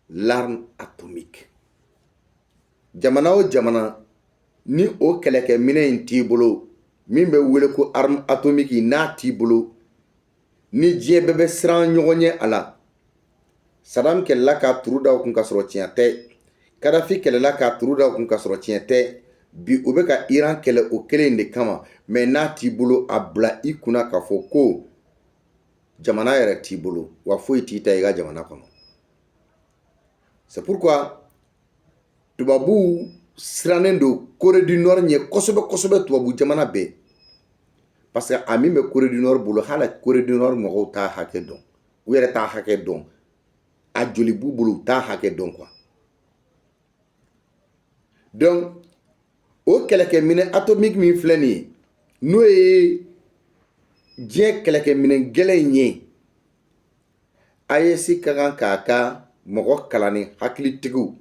l'arme atomique. Jamana o jamana ni o kɛlɛkɛminɛ in t'i bolo min bɛ wele ko arme atomique n'a t'i bolo ni diɲɛ bɛɛ bɛ siran ɲɔgɔn ɲɛ a la Saddam kɛlɛla k'a turu da o kun ka sɔrɔ tiɲɛ tɛ Kadhafi kɛlɛla k'a turu da o kun ka sɔrɔ tiɲɛ tɛ bi u bɛ ka Iran kɛlɛ o kelen de kama mais n'a t'i bolo a bila i kunna k'a fɔ ko jamana yɛrɛ t'i bolo wa foyi t'i ta i ka jamana kɔnɔ c'est pourquoi tubabu sirannen don Corée du Nord ɲɛ kosɛbɛ kosɛbɛ tubabu jamana bɛɛ parce que a min bɛ Corée du Nord bolo hala Corée du Nord mɔgɔw t'a hakɛ dɔn u yɛrɛ t'a hakɛ dɔn a joli b'u bolo u t'a hakɛ dɔn quoi donc o kɛlɛkɛminɛ atomique min filɛ nin ye n'o ye diɲɛ kɛlɛkɛminɛ gɛlɛn ye AES ka kan k'a ka mɔgɔ kalanni hakilitigiw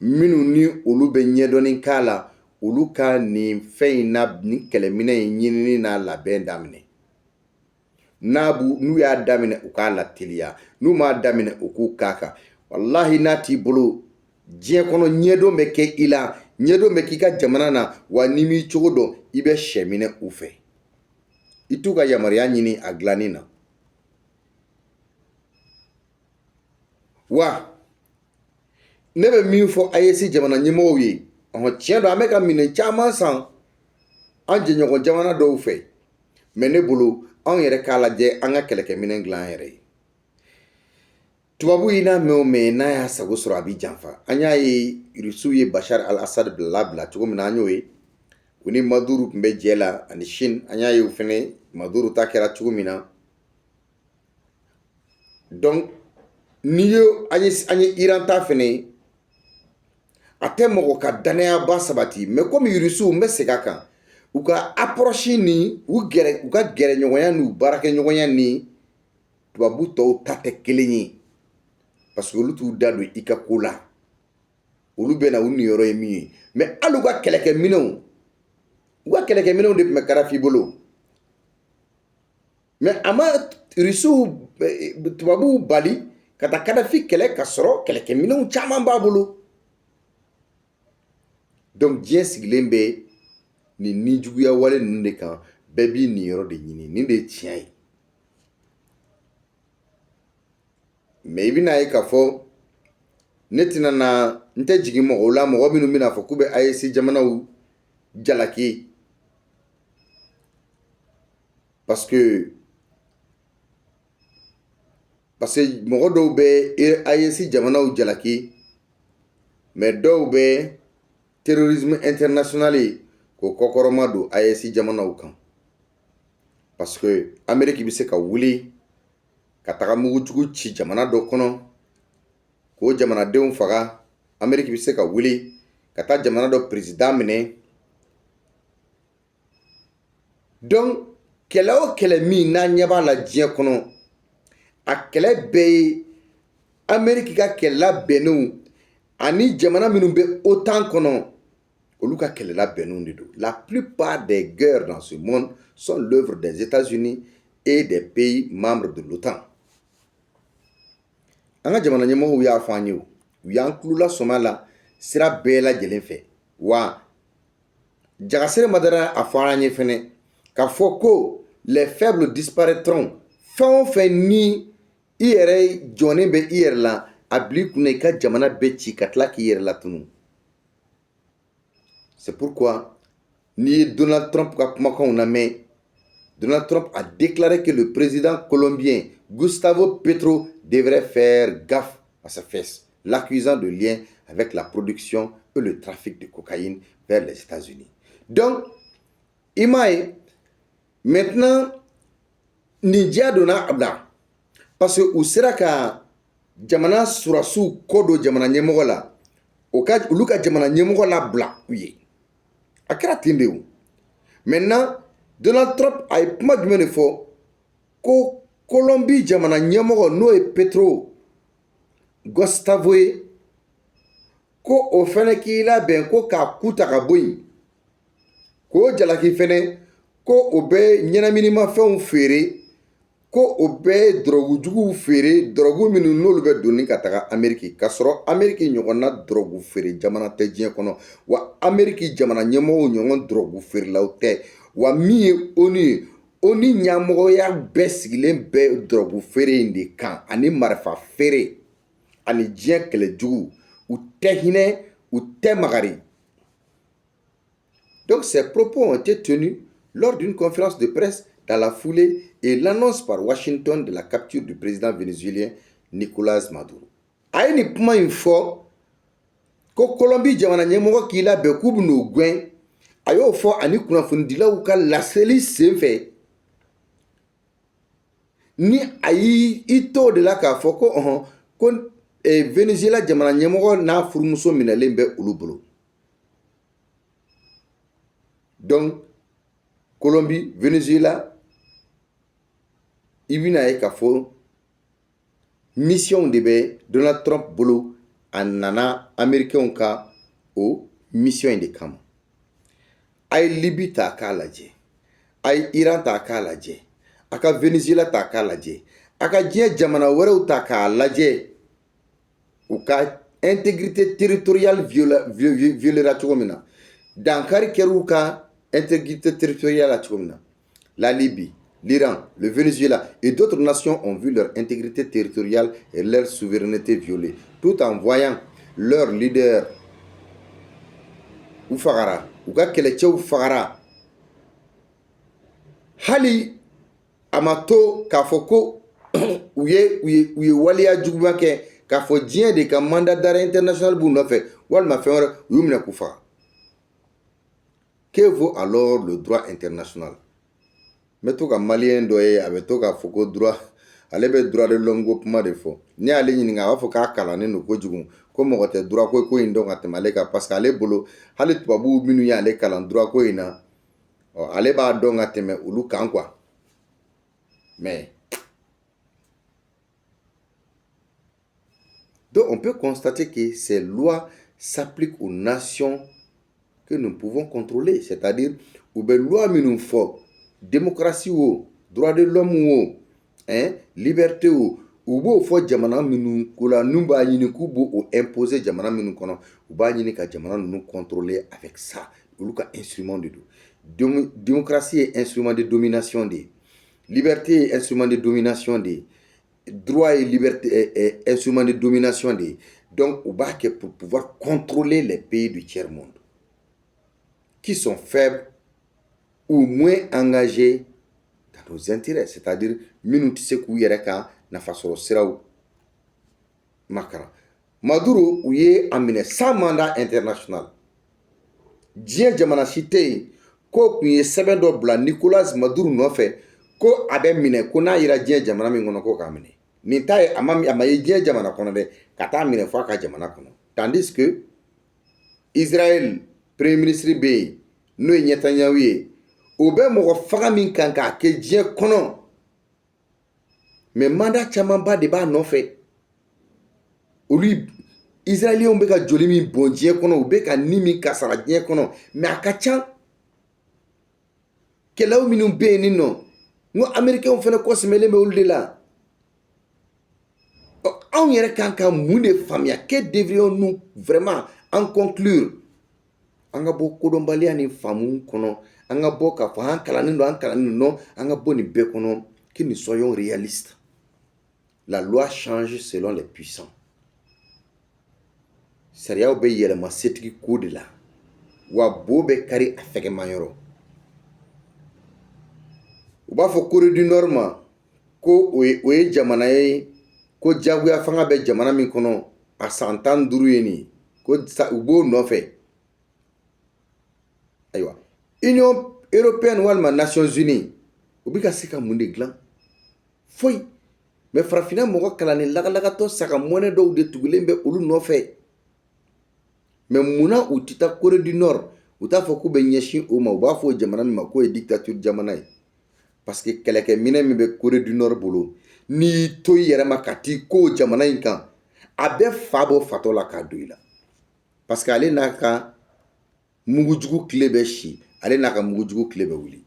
minnu ni olu bɛ ɲɛdɔnni k'a la olu ka nin fɛn in na nin kɛlɛminɛ in ɲinini n'a labɛn daminɛ n'u y'a daminɛ u k'a lateliya n'u m'a daminɛ u k'u k'a kan wallahi n'a t'i bolo diɲɛ kɔnɔ ɲɛdɔn bɛ kɛ i la ɲɛdɔn bɛ k'i ka jamana na wa n'i m'i cogo dɔn i bɛ sɛminɛ u fɛ i t'u ka yamaruya ɲini a dilanni na wa ne bɛ min fɔ AES jamana ɲɛmɔgɔw ye tiɲɛ don an bɛ ka minɛn caman san an jɛɲɔgɔn jamana dɔw fɛ mais ne bolo anw yɛrɛ k'a lajɛ an ka kɛlɛkɛminɛn dilan an yɛrɛ ye tubabu yi n'a mɛn o mɛn n'a y'a sago sɔrɔ a bɛ janfa an y'a ye Rusiw ye Bashar al-Assad labila cogo min na an y'o ye u ni Maduro tun bɛ jɛ la ani Chine an y'a ye o fɛnɛ Maduro ta kɛra cogo min na donc n'i ye an ye Iran ta fɛnɛ a tɛ mɔgɔ ka danayaba sabati mais comme Rusiw n bɛ segin a kan u ka approche ni u ka gɛrɛɲɔgɔnya n'u baarakɛɲɔgɔnya ni tubabu tɔw ta tɛ kelen ye parce que olu t'u da don i ka ko la olu bɛ na u niyɔrɔ ye min ye mais hali u ka kɛlɛkɛminɛnw de tun bɛ Kadhafi bolo mais a ma Rusiw tubabuw bali ka taa Kadhafi kɛlɛ ka sɔrɔ kɛlɛkɛminɛnw caman b'a bolo donc diɲɛ sigilen bɛ nin nijuguya wale ninnu de kan bɛɛ b'i niyɔrɔ de ɲini nin de ye tiɲɛ ye mais i bɛna ye k'a fɔ ne tɛna n tɛ jigin mɔgɔw la mɔgɔ minnu bɛna fɔ k'u bɛ AES jamanaw jalaki parce que mɔgɔ dɔw bɛ AES jamanaw jalaki mais dɔw bɛ terrorisme international k'o kɔkɔrɔma don AES jamanaw kan parce que Amérique bɛ se ka wuli ka taga mugujugu ci jamana dɔ kɔnɔ k'o jamanadenw faga. Amérique bɛ se ka wuli ka taa jamana dɔ président minɛ. Donc kɛlɛ o kɛlɛ min n'an ɲɛ b'a la diɲɛ kɔnɔ, a kɛlɛ bɛɛ ye Amérique ka kɛlɛla bɛnnenw ani jamana minnu bɛ OTAN kɔnɔ olu ka kɛlɛla bɛnnenw de don. La plupart des guerres dans ce monde sont l'œuvre des États-Unis et des pays membres de l'OTAN. An ka jamana ɲɛmɔgɔw y'a fɔ an ye, u y'an tulola sɔm'a la sira bɛɛ lajɛlen fɛ. Wa Jagasere Madara a fɔ an ye fɛnɛ k'a fɔ ko les faibles disparaîtront. Fɛn o fɛn ni i yɛrɛ jɔnnen bɛ i yɛrɛ la a bila i kunna i ka jamana bɛɛ ci ka tila k'i yɛrɛ latunu. C'est pourquoi n'i ye Donald Trump ka kumakanw lamɛn, Donald Trump a déclaré que le président colombien Gustavo Petro devrait faire gaffe à ses fesses, l'accusant de lien avec la production et le trafic de cocaïne vers les États-Unis. Donc, Imae, maintenant, Nidia donna abla, parce que u sera ka jamana surasu kodo jamana ɲɛmɔgɔ la, olu ka jamana ɲɛmɔgɔ la bila u ye. A kɛra ten de o. Maintenant, Donald Trump a ye kuma jumɛn de fɔ ko Colombie jamana ɲɛmɔgɔ n'o ye Petro Gustavo ye ko o fɛnɛ k'i labɛn ko k'a ku ta ka bɔ yen, k'o jalaki fɛnɛ ko o bɛ ɲɛnaminimafɛnw feere, ko o bɛ dɔrɔgujuguw feere, dɔrɔgu minnu n'olu bɛ donni ka taga Amérique, k'a sɔrɔ Amérique ɲɔgɔnna dɔrɔgu feere jamana tɛ diɲɛ kɔnɔ, wa Amérique jamana ɲɛmɔgɔw ɲɔgɔn dɔrɔgu feerelaw tɛ, wa min ye ONU ye, ONU ɲɛmɔgɔya bɛɛ sigilen bɛ dɔrɔgu feere in de kan, ani marifa feere ani diɲɛ kɛlɛjugu, u tɛ hinɛ, u tɛ magari. Donc ces propos ont été tenus lors d'une conférence de presse dans la foulée et l'annonce par Washington de la capture du président vénézuélien Nicolás Maduro. A ye nin kuma in fɔ ko Colombie jamana ɲɛmɔgɔ k'i labɛn k'u bɛn'o gɛn, a y'o fɔ ani kunnafonidilaw ka laseli sen fɛ, ni a y'i to de la k'a fɔ ko ko Venezuela jamana ɲɛmɔgɔ n'a furumuso minɛlen bɛ olu bolo. Donc Colombie, Venezuela, i bɛna ye k'a fɔ mission de bɛ Donald Trump bolo, a nana Américains ka o mission de kama. A ye Libye ta k'a lajɛ, a ye Iran ta k'a lajɛ, a ka Venezuela ta k'a lajɛ, a ka diɲɛ jamana wɛrɛw ta k'a lajɛ, u ka intégrité territoriale violera cogo min na, dankari kɛr'u ka intégrité territoriale la cogo min na. La Libye, l'Iran, le Venezuela et d'autres nations ont vu leur intégrité territoriale et leur souveraineté violée, tout en voyant leur leader u fagara, u ka kɛlɛcɛw fagara. Hali a ma to k'a fɔ ko u ye waliya juguman kɛ, k'a fɔ diɲɛ de ka mandat d'arrêt international b'u nɔfɛ, walima fɛn wɛrɛ u y'u minɛ k'u faga. Que vaut alors le droit international? N bɛ to ka maliyɛn dɔ ye a bɛ to k'a fɔ ko droit, ale bɛ droit de l'homme ko kuma de fɔ. N'i y'ale ɲininka a b'a fɔ k'a kalannen don kojugu, ko mɔgɔ tɛ droit ko in dɔn ka tɛmɛ ale kan, parce que ale bolo hali tubabuw minnu y'ale kalan droit ko in na, ale b'a dɔn ka tɛmɛ olu kan quoi. Mais donc on peut constater que ces lois s'appliquent aux nations que nous pouvons contrôler, c'est-à-dire u bɛ loi minnu fɔ, démocratie o, droit de l'homme o, liberté o, u b'o fɔ jamana minnu ko la, n'u b'a ɲini k'u b'o imposer jamana minnu kɔnɔ, u b'a ɲini ka jamana ninnu contrôler avec ça, olu ka instrument de don. Démocratie est instrument de domination de, liberté est instrument de domination de, droit et liberté est instrument de domination de. Donc u b'a kɛ pour pouvoir contrôler les pays du tiers-monde qui sont faibles ou moins engagés dans nos intérêts, c'est-à-dire minnu tɛ se k'u yɛrɛ ka nafasɔrɔ siraw makara. Maduro u ye a minɛ sans mandat international. Diɲɛ jamana si tɛ yen k'o tun ye sɛbɛn dɔ bila Nicolas Maduro nɔfɛ ko a bɛ minɛ ko n'a yera diɲɛ jamana min kɔnɔ ko k'a minɛ nin ta ye a ma ye diɲɛ jamana kɔnɔ dɛ ka taa minɛ fɔ a ka jamana kɔnɔ tandis que Israël premier ministre bɛ yen n'o ye Netanyahu ye o bɛ mɔgɔ faga min kan k'a kɛ diɲɛ kɔnɔ mais mandat camanba de b'a nɔfɛ olu Israéliens bɛ ka joli min bɔn diɲɛ kɔnɔ u bɛ ka ni min kasara diɲɛ kɔnɔ mais a ka ca kɛlɛw minnu bɛ yen nin nɔ n ko américains fana kɔsɛmɛlen bɛ olu de la anw yɛrɛ kan ka mun de faamuya que devrions-nous vraiment en conclure an ka bɔ kodɔnbaliya ni faamu kɔnɔ an ka bɔ k'a fɔ an kalannen don an ka bɔ nin bɛɛ kɔnɔ que nous soyons réalistes la loi change selon les puissants sariyaw bɛ yɛlɛma setigi ko de la wa bo bɛ kari a fɛgɛman yɔrɔ u b'a fɔ Corée du Nord ma ko o ye jamana ye ko jagoya fanga bɛ jamana min kɔnɔ a san 15 ye nin ko u b'o nɔfɛ ayiwa Union européenne walima Nations Unies u bɛ ka se ka mun de dilan foyi mais farafinna mɔgɔ kalannen lagalagatɔ saga mɔnɛ dɔw de tugulen bɛ olu nɔfɛ mais munna u tɛ taa Corée du Nord u t'a fɔ k'u bɛ ɲɛsin o ma u b'a fɔ jamana min ma k'o ye dictature jamana ye parce que kɛlɛkɛminɛ min bɛ Corée du Nord bolo n'i y'i to i yɛrɛ ma ka t'i ko jamana in kan a bɛ fa bɔ fatɔ la k'a don i la parce que ale n'a ka mugujugu tile bɛ si ale n'a ka mugujugu tile bɛ wuli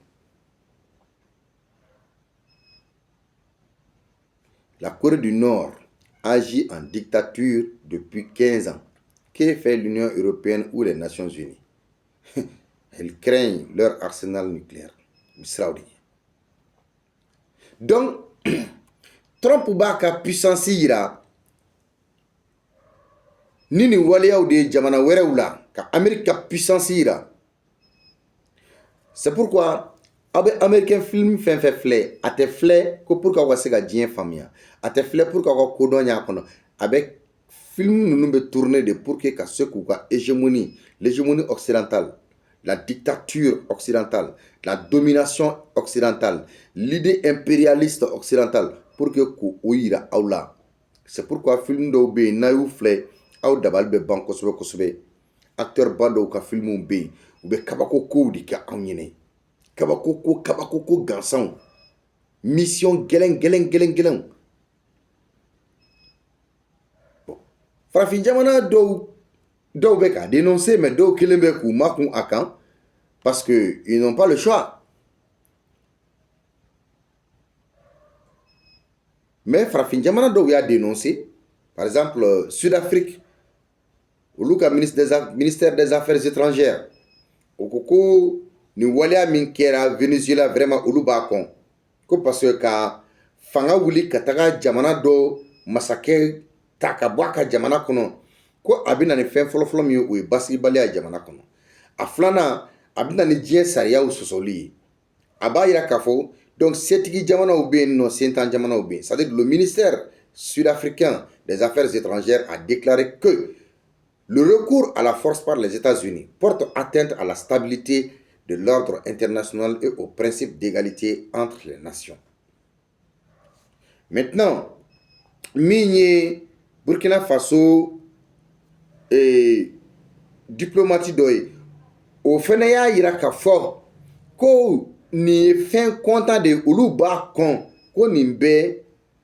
la Corée du Nord agit en dictature depuis 15 ans. Que fait l'Union européenne ou les Nations Unies? Elles craignent leur arsenal nucléaire. Donc, Trump b'a ka puissance yira ni nin waleyaw de jamana wɛrɛw la ka Amérique ka puissance yira. C'est pourquoi aw bɛ américain film fɛn fɛn filɛ a tɛ filɛ ko pour k'aw ka se ka diɲɛ faamuya a tɛ filɛ pour k'aw ka kodɔn y'a kɔnɔ a bɛ film ninnu bɛ tourner de pour que ka se k'u ka hégémonie l'hégémonie occidentale la dictature occidentale la domination occidentale l'idée impérialiste occidentale pour que k'o yira aw la c'est pourquoi film dɔw bɛ yen n'a y'u filɛ aw dabali bɛ ban kosɛbɛ kosɛbɛ acteur ba dɔw ka filmw bɛ yen u bɛ kabako kow de kɛ anw ɲɛna kabako ko gansanw mission gɛlɛn bon farafin jamana dɔw bɛ ka dénoncer mais dɔw kelen bɛ k'u makun a kan parce que ils n'ont pas le choix mais farafin jamana dɔw y'a dénoncer par exemple Sud-Afrique olu ka ministère des affaires étrangères o ko ni waleya min kɛra Venezuela vraiment olu b'a kɔn ko parce que ka fanga wuli ka taga jamana dɔ masakɛ ta ka bɔ a ka jamana kɔnɔ ko a bɛ na ni fɛn fɔlɔfɔlɔ min ye o ye basigibaliya jamana kɔnɔ a filanan a bɛ na ni diɲɛ sariyaw sɔsɔli ye a b'a yira k'a fɔ donc setigi jamanaw bɛ yen nɔ sentan jamanaw bɛ yen c'est-à-dire le ministère sud-africain des affaires étrangères a déclaré que le recours à la force par les États-Unis porte atteinte à la stabilité de l'ordre international et au principe d'égalité entre les nations. Maintenant, Migné, Burkina Faso et diplomatie d'oeil, au Fenaya Iraka fort, ko ni fin content de Uluba kon, ko nimbe,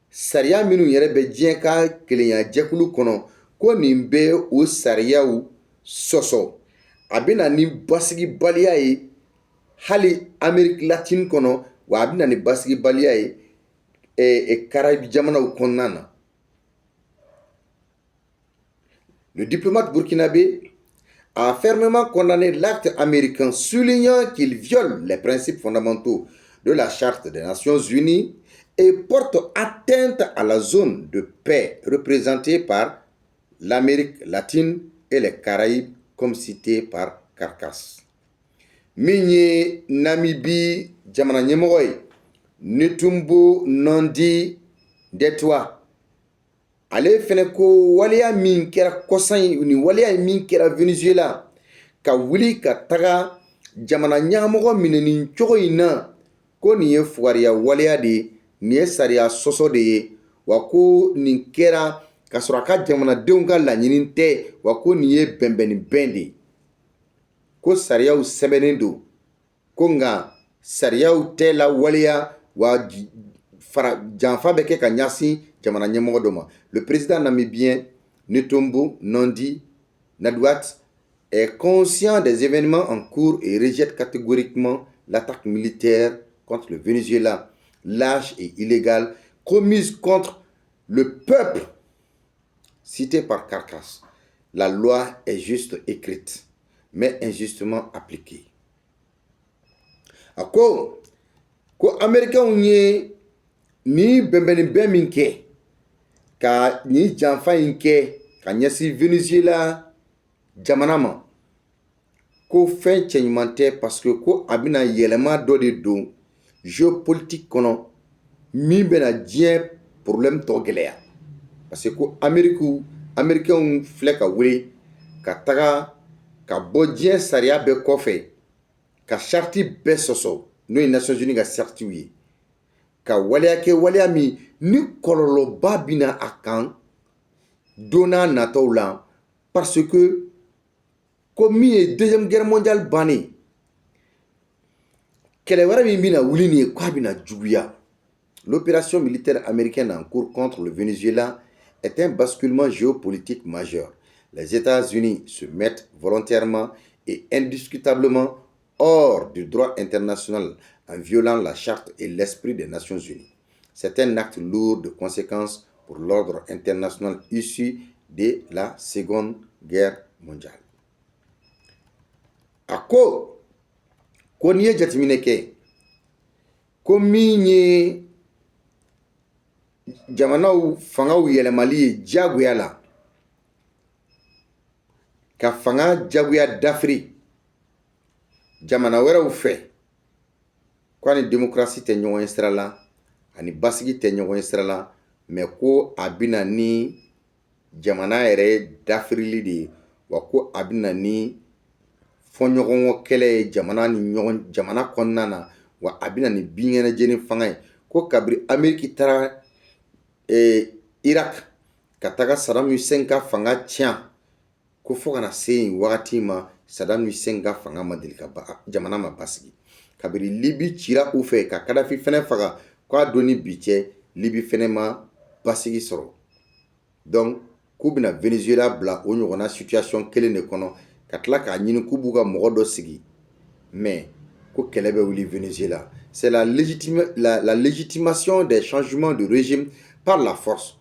Saria minu yerebe djenka kelenya djekulu kono, ko nimbe o Saria ou soso. Abina ni basigi balia e hali Amérique latine kono wa abina ni basigi balia e Caraïbes jamana ou konnana. Le diplomate burkinabé a fermement condamné l'acte américain, soulignant qu'il viole les principes fondamentaux de la Charte des Nations Unies et porte atteinte à la zone de paix représentée par l'Amérique latine et les Caraïbes, comme cité par Carcasse. Migné Namibie jamana ñemogoy Netumbo Nandi Detwa ale fene ko waliya min kɛra kɔsan ni waliya min kɛra Venezuela ka wuli ka taga jamana ɲɛmɔgɔ minɛ nin cogo in na ko nin ye fugariya waleya de ye, nin ye sariya sɔsɔ de ye, wa ko nin kɛra ka sɔrɔ a ka jamanadenw ka laɲini tɛ, wa ko nin ye bɛnbɛnninbɛn de ye, ko sariyaw sɛbɛnnen don, ko nka sariyaw tɛ lawaleya wa janfa bɛ kɛ ka ɲasin jamana ɲɛmɔgɔ dɔ ma. Le président namibien Netumbo Nandi-Ndaitwah est conscient des événements en cours et rejette catégoriquement l'attaque militaire contre le Venezuela, lâche et illégale, commise contre le peuple cité par Carcasse. La loi est juste écrite, mais injustement appliquée. Ako Américains ye ni bɛnbɛnninbɛn min kɛ ka ni janfa in kɛ ka ɲɛsin Venezuela jamana ma, ko fɛn cɛɲuman tɛ, parce que ko a bɛna yɛlɛma dɔ de don géopolitique kɔnɔ min bɛna diɲɛ problème tɔ gɛlɛya, parce que ko Américains filɛ ka wele ka taga ka bɔ diɲɛ sariya bɛɛ kɔfɛ, ka charte bɛɛ sɔsɔ n'o ye Nations Unies ka charte ye, ka waleya kɛ waleya min ni kɔlɔlɔba bɛna a kan don n'a nataw la, parce que ko min ye deuxième guerre mondiale bannen, kɛlɛ wɛrɛ min bɛna wuli nin ye k'a bɛna juguya. L'opération militaire américaine en cours contre le Venezuela est un basculement géopolitique majeur. Les États-Unis se mettent volontairement et indiscutablement hors du droit international en violant la charte et l'esprit des Nations Unies. C'est un acte lourd de conséquences pour l'ordre international issu de la Seconde Guerre mondiale. Ako ko n'i ye jateminɛ kɛ ko min ye jamanaw fangaw yɛlɛmali ye diyagoya la, ka fanga jagoya dafiri jamana wɛrɛw fɛ, ko ani démocratie tɛ ɲɔgɔn ye sira la, ani basigi tɛ ɲɔgɔn ye sira la, mais ko a bɛna ni jamana yɛrɛ dafirili de ye, wa ko a bɛna ni fɔɲɔgɔnkɔ kɛlɛ ye jamana kɔnɔna na, wa a bɛna ni binkɛnɛjɛ ni fanga ye. Ko kabiri Amérique taara Irak ka taga Saddam Hussein ka fanga tiɲɛ, ko fo kana se yen wagati ma Saddam Hussein ka fanga ma deli ka jamana ma basigi. Kabiri Libi cira u fɛ ka Kadafi fɛnɛ faga, k'a don ni bi cɛ Libi fɛnɛ ma basigi sɔrɔ. Donc k'u bɛna Venezuela bila o ɲɔgɔnna situation kelen de kɔnɔ, ka tila k'a ɲini k'u b'u ka mɔgɔ dɔ sigi, mais ko kɛlɛ bɛ wuli Venezuela. C'est la légitimation des changements de régime par la force.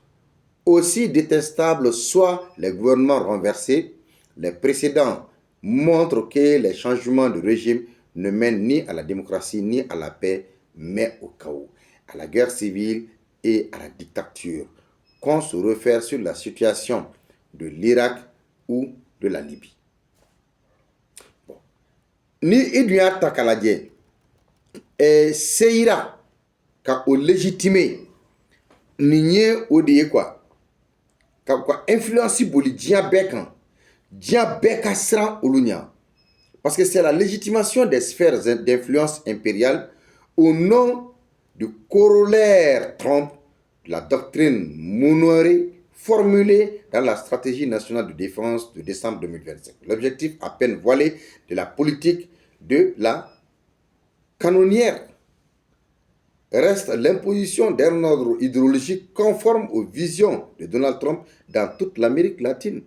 Aussi détestables soient les gouvernements renversés, les précédents montrent que les changements de régime ne mènent ni à la démocratie ni à la paix, mais au chaos, à la guerre civile et à la dictature. Qu'on se réfère sur la situation de l'Irak ou de la Libye. Bon. Ni idun y'a ta k'a lajɛ, seyira ka o légitimer nin ye o de ye quoi, ka influence boli diɲɛ bɛɛ kan, diɲɛ bɛɛ ka siran olu ɲɛ, parce que c'est la légitimation des sphères d'influence impériale au nom du corollaire Trump de la doctrine Monroe formulée dans la stratégie nationale de défense de décembre 2025. L'objectif à peine voilé de la politique de la canonnière reste l'imposition d'un ordre idéologique conforme aux visions de Donald Trump dans toute l'Amérique latine.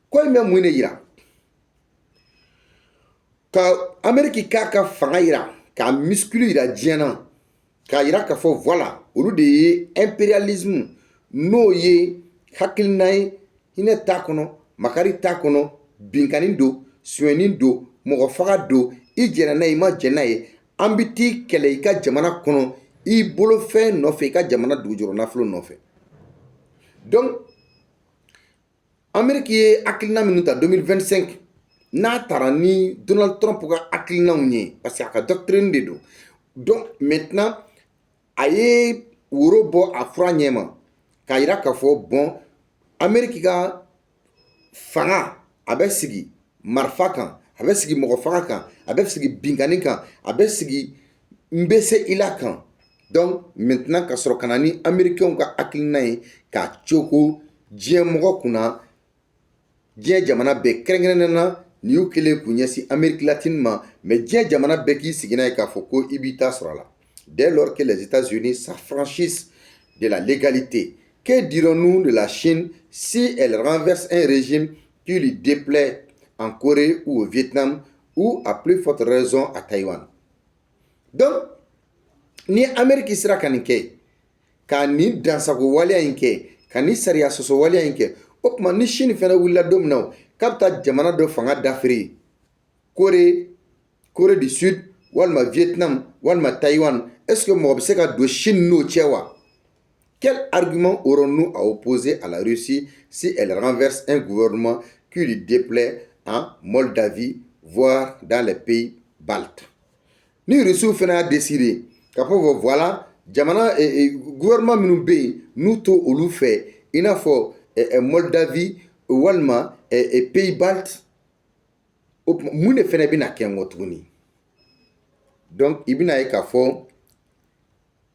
Quoi même mun yira ka Amérique ka fanga yira, ka muscle yira diɲɛ na, ka yira k'a fɔ voilà olu de ye impérialisme n'o ye hakilina ye, hinɛ t'a kɔnɔ, makari t'a kɔnɔ, binkani don, suɲɛni don, mɔgɔ faga don, i jɛnna n'a ye, i ma jɛn n'a ye, an bɛ t'i kɛlɛ i ka jamana kɔnɔ, i bolo fɛn nɔfɛ, i ka jamana dugujɔrɔ nafolo nɔfɛ. Donc Amérique ye hakilina minnu ta 2025 n'a taara ni Donald Trump ka hakilinaw ye, parce que a ka doctrine de don. Donc maintenant a ye woro bɔ a fura ɲɛ ma k'a yira k'a fɔ bon Amérique ka fanga a bɛ sigi marifa kan, a bɛ sigi mɔgɔ faga kan, a bɛ sigi binkani kan, a bɛ sigi mbese ila kan. Donc maintenant ka sɔrɔ kana ni américains ka hakilina ye k'a coko diɲɛ mɔgɔ kunna, diɲɛ jamana bɛɛ kɛrɛnkɛrɛnnen na ni y'u kelen k'u ɲɛsin Amérique latine ma, mais diɲɛ jamana bɛɛ k'i sigi n'a ye k'a fɔ ko i b'i ta sɔrɔ a la. Dès lors que les États-Unis s'affranchissent de la légalité, que dirons-nous de la Chine si elle renverse un régime qui lui déplaît en Corée ou au Vietnam ou à plus forte raison à Taïwan? Donc, ni Amérique sera ka nin kɛ, ka nin dansago waleya in kɛ, ka nin sariya sɔsɔ waleya in kɛ, o tuma ni Chine fana wulila don min na k'a bɛ taa jamana dɔ fanga dafiri, Corée du Sud walima Vietnam walima Taïwan, est-ce que mɔgɔ bɛ se ka don Chine n'o cɛ wa? Quel argument aurons-nous à opposer à la Russie si elle renverse un gouvernement qui lui déplaît en Moldavie, voire dans les pays baltes? Ni Russie fana a décidé k'a fɔ voilà jamana gouvernement minnu bɛ yen n'u to olu fɛ i n'a fɔ Moldavie walima pays baltes, mun de fana bɛna kɛ nkɔ tuguni? Donc i bɛna ye k'a fɔ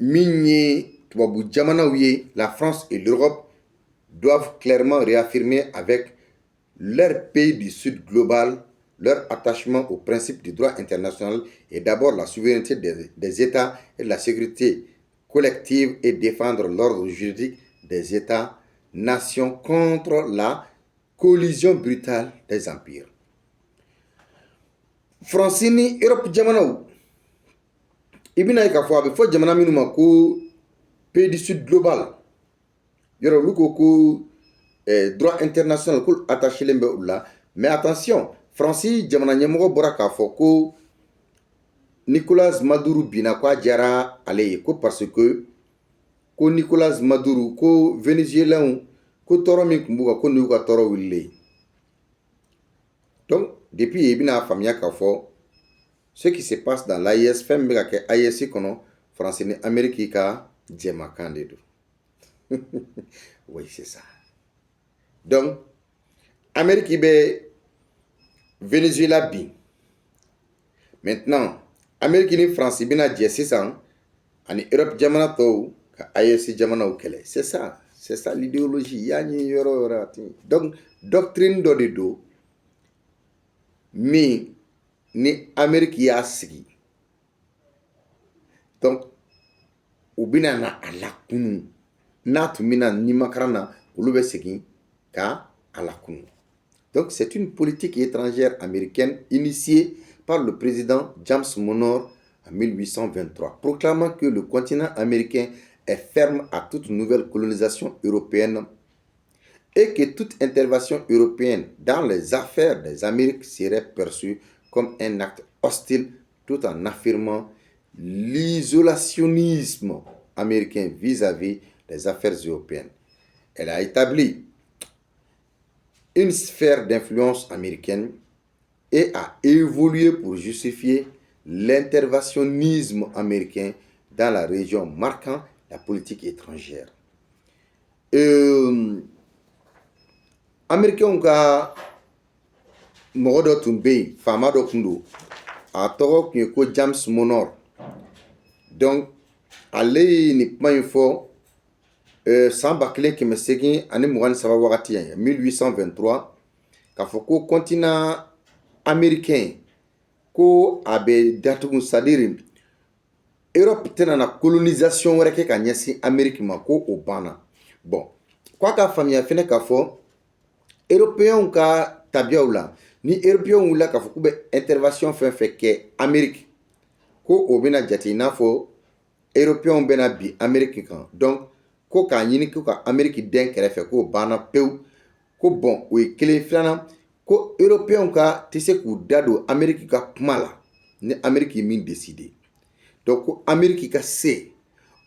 min ye tubabu jamanaw ye, la France et l'Europe doivent clairement réaffirmer avec leur pays du Sud global leur attachement au principe du droit international et d'abord la souveraineté des États et la sécurité collective et défendre l'ordre juridique des États-nations contre la collision brutale des empires. France ni Europe jamanaw, i bɛna ye k'a fɔ a bɛ fɔ jamana minnu ma ko pays du Sud global, yɔrɔ olu ko ko droit international ko attachelen bɛ u la, mais attention, Faransi jamana ɲɛmɔgɔ bɔra k'a fɔ ko Nicolas Maduro binna ko a diyara ale ye ko parce que ko Nicolas Maduro ko Vénézuéliens ko tɔɔrɔ min tun b'u kan ko nin y'u ka tɔɔrɔ wililen. Donc depuis yen i bɛna faamuya k'a fɔ ce qui se passe dans l'AES, fɛn min bɛ ka kɛ AES kɔnɔ, Faransi ni Amérique ka jɛmakan de don. Oui, c'est ça. Donc Amérique bɛ Venezuela bin. Maintenant Amérique ni France bɛna jɛ sisan ani Europe jamana tɔw ka AES jamanaw kɛlɛ. C'est ça l'idéologie. Y'a ɲɛ yɔrɔ o yɔrɔ ten. Donc doctrine dɔ de don min ni Amérique y'a sigi. Donc u bɛna na a lakunu. N'a tun bɛna ni makaran na olu bɛ segin ka a lakunu. Donc c'est une politique étrangère américaine initiée par le président James Monroe en 1823, proclamant que le continent américain est ferme à toute nouvelle colonisation européenne et que toute intervention européenne dans les affaires des Amériques serait perçue comme un acte hostile, tout en affirmant l'isolationnisme américain vis-à-vis des affaires européennes. Elle a établi une sphère d'influence américaine et a évolué pour justifier l'interventionnisme américain dans la région, marquant la politique étrangère. Américains ka mɔgɔ dɔ tun bɛ yen, faama dɔ tun don, a tɔgɔ tun ye ko James Monroe. Donc ale ye nin kuma in fɔ san 1823 wagati ye 1823 k'a fɔ ko continent américain ko a bɛ datugu, c'est-à-dire Europe tɛna na colonisation wɛrɛ kɛ ka ɲɛsin Amérique ma, ko o banna. Bon, k'a ka faamuya fɛnɛ k'a fɔ européens ka tabiyaw la, ni européens wulila k'a fɔ k'u bɛ intervention fɛn fɛn kɛ Amérique, ko o bɛna jate i n'a fɔ européens bɛna bi Amérique kan. Donc ko k'a ɲini ko ka Amérique den kɛrɛfɛ k'o banna pewu, ko bon o ye kelen. Filanan ko européens ka tɛ se k'u da don Amérique ka kuma la ni Amérique ye min décider. Donc ko Amérique ka se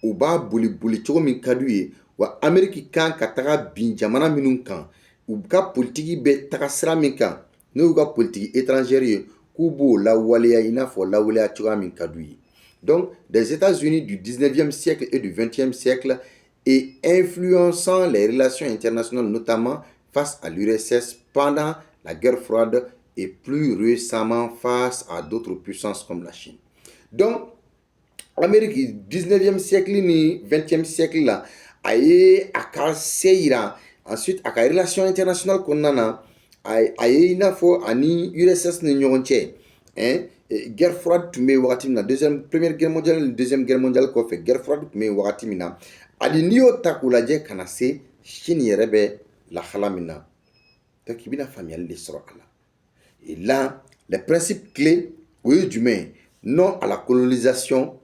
u b'a boli cogo min ka d'u ye, wa Amérique kan ka taga bin jamana minnu kan, u ka politiki bɛ taga sira min kan n'o y'u ka politiki étrangère ye, k'u b'o lawaleya i n'a fɔ lawaleya cogoya min ka d'u ye. Donc des États-Unis du 19e siècle et du 20e siècle et influençant les relations internationales, notamment face à l'URSS pendant la guerre froide et plus récemment face à d'autres puissances comme la Chine. Donc, Amérique 19e siècle ni 20e siècle la a ye a ka se yira ensuite a ka relation internationale kɔnɔna na a ye i n'a fɔ ani URSS ni ɲɔgɔn cɛ hein, guerre froide tun bɛ yen wagati min na première guerre mondiale ni deuxième guerre mondiale kɔfɛ guerre froide tun bɛ yen wagati min na ani n'i y'o ta k'o lajɛ ka na se Chine yɛrɛ bɛ lahala min na donc i bɛna faamuyali de sɔrɔ a la et là les principes clés o ye jumɛn ye non à la colonisation.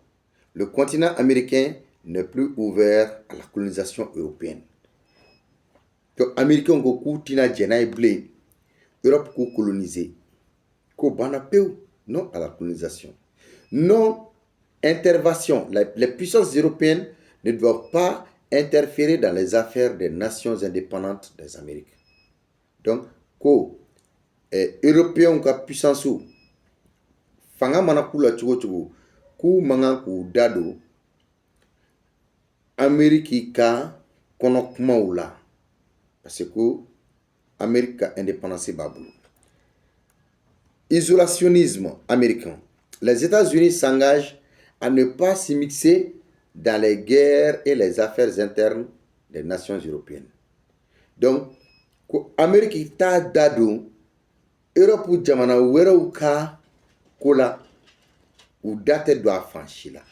Le continent américain n'est plus ouvert à la colonisation européenne. Donc, Américains ko k'u tina jɛna ye bilen, Europe k'u coloniser. Ko banna pewu, non à la colonisation. Non intervention. Les puissances européennes ne doivent pas interférer dans les affaires des nations indépendantes des Amériques. Donc, ko Européens ka puissance ou fanga mana k'u la cogo cogo k'u mankan k'u da don Amérique ka kɔnɔ kumaw la parce que Amérique ka indépendance b'a bolo. Isolationnisme américain. Les États-Unis s'engagent à ne pas s'immiscer dans les guerres et les affaires internes des nations européennes. Donc, ko Amérique t'a da don Europe jamana wɛrɛw ka ko la u da tɛ don a fan si la.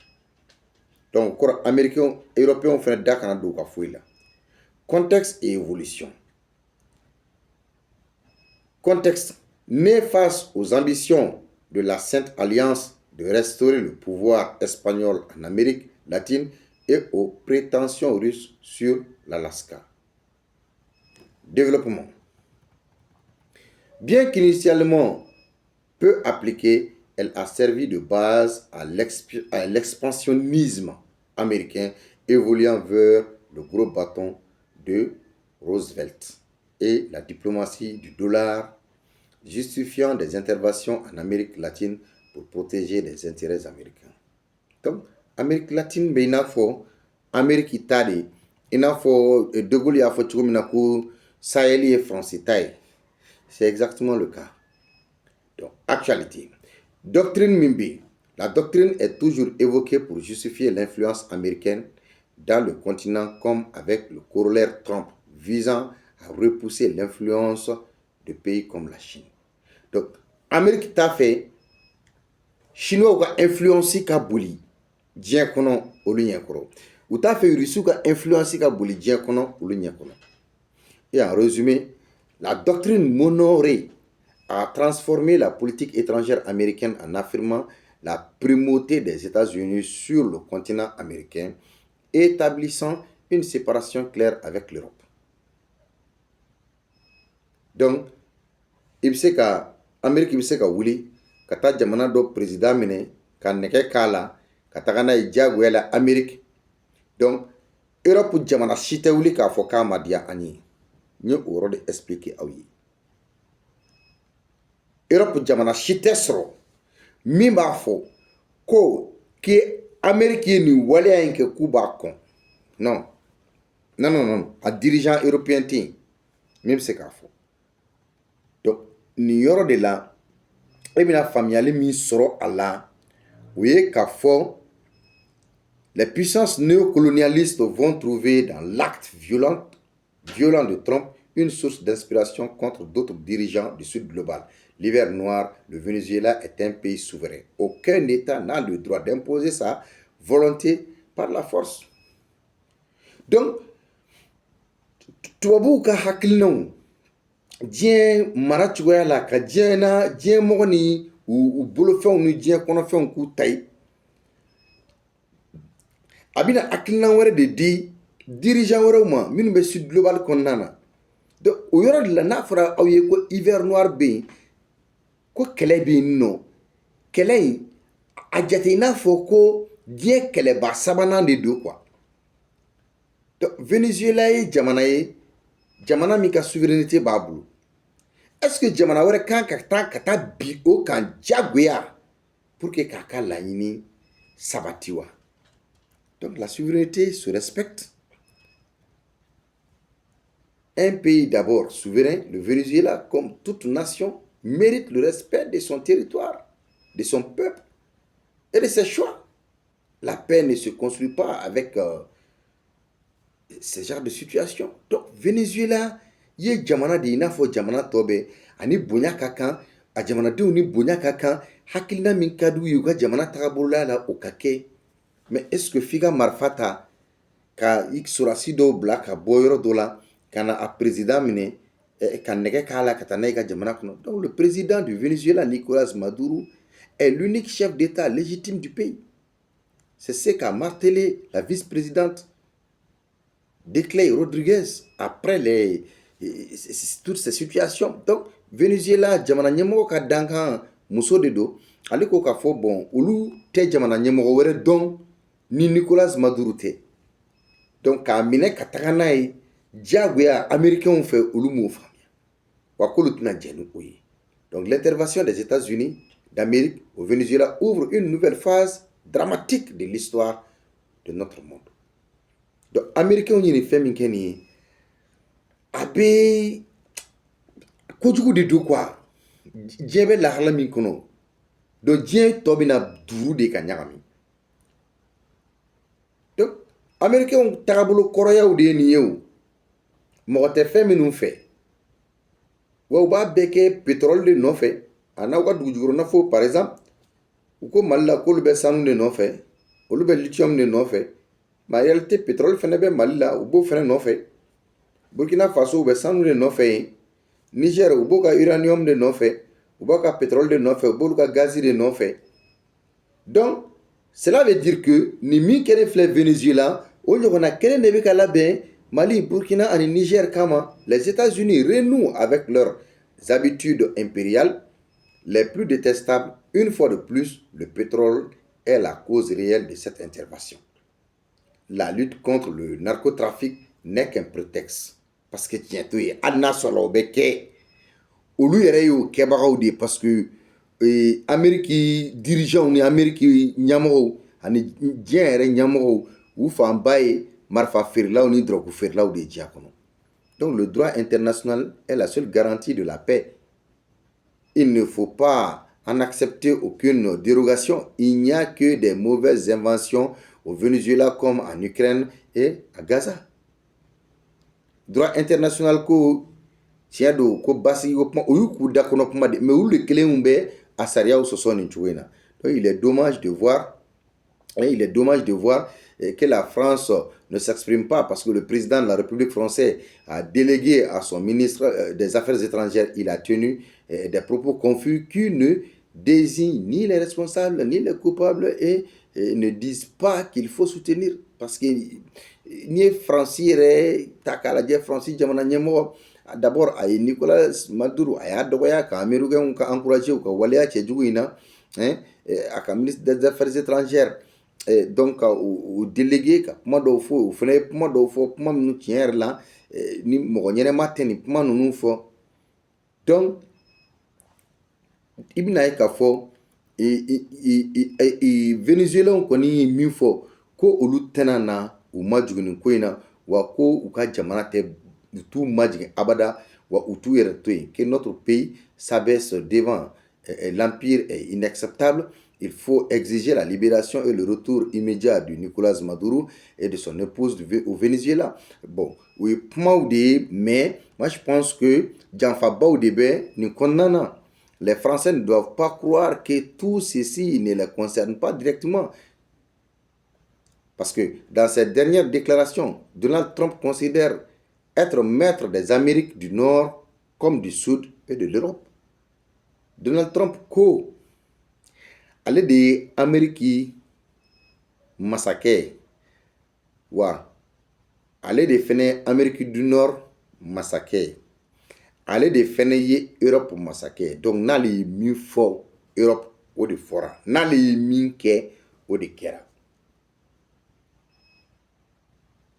Donc, Américains, Européens font d'accord dans le foyer là. Contexte et évolution. Contexte. Né face aux ambitions de la Sainte Alliance de restaurer le pouvoir espagnol en Amérique latine et aux prétentions russes sur l'Alaska. Développement. Bien qu'initialement peu appliquée, elle a servi de base à l'expansionnisme américain évoluant vers le gros bâton de Roosevelt et la diplomatie du dollar, justifiant des interventions en Amérique latine pour protéger les intérêts américains. Donc, Amérique latine, il y a Amérique Italie, il y a De Gaulle, il y a Sahel et France Italie. C'est exactement le cas. Donc, actualité. Doctrine Mimbi. La doctrine est toujours évoquée pour justifier l'influence américaine dans le continent comme avec le corollaire Trump visant à repousser l'influence de pays comme la Chine. Donc, Amérique t'a fait Chinois ka influence ka boli diɲɛ kɔnɔ olu ɲɛ kɔrɔ. U t'a fait Russie ka influence ka boli diɲɛ kɔnɔ olu ɲɛ kɔrɔ. Et en résumé, la doctrine Monroe a transformé la politique étrangère américaine en affirmant la primauté des États-Unis sur le continent américain, établissant une séparation claire avec l'Europe. Donc, Amérique bɛ se ka wuli ka taa jamana dɔ président minɛ ka nɛgɛ k'a la ka taga n'a ye diyagoya la Amérique. Donc, Europe jamana si tɛ wuli k'a fɔ k'a ma diya an ye. N ye o yɔrɔ de expliquer aw ye. Europe jamana si tɛ sɔrɔ min b'a fɔ ko Amérique ye nin waleya in kɛ k'u b'a kɔn. Non. Non, non, non. A dirigeant européen tɛ yen min bɛ se k'a fɔ. Donc, nin yɔrɔ de la e bɛna faamuyali min sɔrɔ a la o ye k'a fɔ les puissances néocolonialistes vont trouver dans l'acte violent de Trump une source d'inspiration contre d'autres dirigeants du Sud global. L'hiver noir, le Venezuela est un pays souverain. Aucun État n'a le droit d'imposer sa volonté par la force. Donc, tubabuw ka hakilinaw diɲɛ mara cogoya la ka diɲɛ mɔgɔ ni u bolofɛnw ni diɲɛ kɔnɔfɛnw k'u ta ye a bɛna hakilina wɛrɛ de di dirigeant wɛrɛw ma minnu bɛ Sud global kɔnɔna na. Donc o yɔrɔ de la n'a fɔra aw ye ko hiver noir bɛ yen ko kɛlɛ bɛ yen nɔ kɛlɛ in a jate i n'a fɔ ko diɲɛ kɛlɛba sabanan de don quoi. Donc Venezuela ye jamana min ka souveraineté b'a bolo. Est-ce que jamana wɛrɛ kan ka taa bi o kan diyagoya pour que k'a ka laɲini sabati wa? Donc la souveraineté se respecte. Un pays d'abord souverain, le Venezuela, comme toute nation, mérite le respect de son territoire, de son peuple et de ses choix. La paix ne se construit pas avec ce genre de situation. Donc, Venezuela, ye jamana de ina fo jamana tobe, ani bonya kakan, a jamana de ni bonya kakan, hakilina min kadu yu ka jamana tagabula la o kake. Mais est-ce que figa marfata ka ik surasi do bla ka boyoro do la kana a président mine ka nege kala ka tana ka jamana kono. Donc le président du Venezuela, Nicolas Maduro, est l'unique chef d'État légitime du pays. C'est ce qu'a martelé la vice-présidente Declay Rodriguez après toutes ces situations. Donc, Venezuela, jamana nyemo ka dankan muso de do, ale ko ka fo bon, olu te jamana nyemo were don ni Nicolas Maduro te. Donc, ka mine ka taga n'a ye, diagoya américains fait olu m'o faamuya. Wa k'olu tɛna jɛ ni o ye. Donc, l'intervention des États-Unis d'Amérique au Venezuela ouvre une nouvelle phase dramatique de l'histoire de notre monde. Donc, américains ont fait min kɛ nin ye, a bɛ kojugu de do quoi. Diɲɛ bɛ lahala min kɔnɔ. Donc, diɲɛ tɔ bɛna duuru de ka ɲagami. Donc, américains tagabolo kɔrɔyaw de ye nin ye o. Mɔgɔ tɛ fɛn minnu fɛ. Wa u b'a bɛɛ kɛ pétrole de nɔfɛ. A n'aw ka dugujukɔrɔ nafo par exemple. U ko Mali la k'olu bɛ sanu de nɔfɛ. Olu bɛ lithium de nɔfɛ. Mais en réalité, pétrole fɛnɛ bɛ Mali la, u b'o fɛnɛ nɔfɛ. Burkina Faso, u bɛ sanu de nɔfɛ. Niger, u b'o ka uranium de nɔfɛ. U b'o ka pétrole de nɔfɛ. U b'olu ka gaz de nɔfɛ. Donc, cela veut dire que ni min kɛlen filɛ Venezuela, o ɲɔgɔnna kelen de bɛ ka labɛn Mali, Burkina ani Niger kama. Les États-Unis renouent avec leurs habitudes impériales les plus détestables. Une fois de plus, le pétrole est la cause réelle de cette intervention. La lutte contre le narcotrafic n'est qu'un prétexte. Parce que tiens, tu es Anna Solobeke. Olu yɛrɛ y'o kɛbagaw de parce que Amérique dirigeants ni Amérique ɲɛmɔgɔw ani diɲɛ yɛrɛ ɲɛmɔgɔw u fanba ye marifa feerelaw ni drogue feerelaw de diɲɛ kɔnɔ. Donc le droit international est la seule garantie de la paix. Il ne faut pas en accepter aucune dérogation. Il n'y a que des mauvaises inventions au Venezuela comme en Ukraine et à Gaza. Droit international ko tiɲɛ don ko basigi ko kuma o y'u k'u da kɔnɔ kuma de mais olu de kelen bɛ a sariyaw sɔsɔ nin cogo in na. Donc il est dommage de voir que la France ne s'exprime pas parce que le président de la République française a délégué à son ministre des Affaires étrangères, il a tenu des propos confus qui ne désignent ni les responsables ni les coupables et ne disent pas qu'il faut soutenir. Parce que ni France yɛrɛ ta k'a lajɛ France jamana ɲɛmɔgɔ d'abord a ye Nicolas Maduro a y'a dɔgɔya ka américains ka encourager u ka waleya cɛjugu in na a ka ministre des Affaires étrangères donc o délégué ka kuma dɔw fɔ o fana ye kuma dɔw fɔ kuma minnu tiɲɛ yɛrɛ la ni mɔgɔ ɲɛnɛma tɛ nin kuma ninnu fɔ. Donc i bɛna ye k'a fɔ Venezuelans kɔni ye min fɔ ko olu tɛna na u majigin nin ko in na wa ko u ka jamana tɛ u t'u majigin abada wa u t'u yɛrɛ to yen. Que notre pays s'abaisse devant l'empire est inacceptable. Il faut exiger la libération et le retour immédiat de Nicolas Maduro et de son épouse au Venezuela. Bon, oui, mais moi je pense que Janfa Baoudébé, les Français ne doivent pas croire que tout ceci ne les concerne pas directement. Parce que dans cette dernière déclaration, Donald Trump considère être maître des Amériques du Nord comme du Sud et de l'Europe. Donald Trump ko ale de ye Amérique masakɛ wa ale de fɛnɛ ye Amérique du Nord masakɛ ale de fɛnɛ ye Europe masakɛ. Donc n'ale ye min fɔ Europe o de fɔra, n'ale ye min kɛ o de kɛra.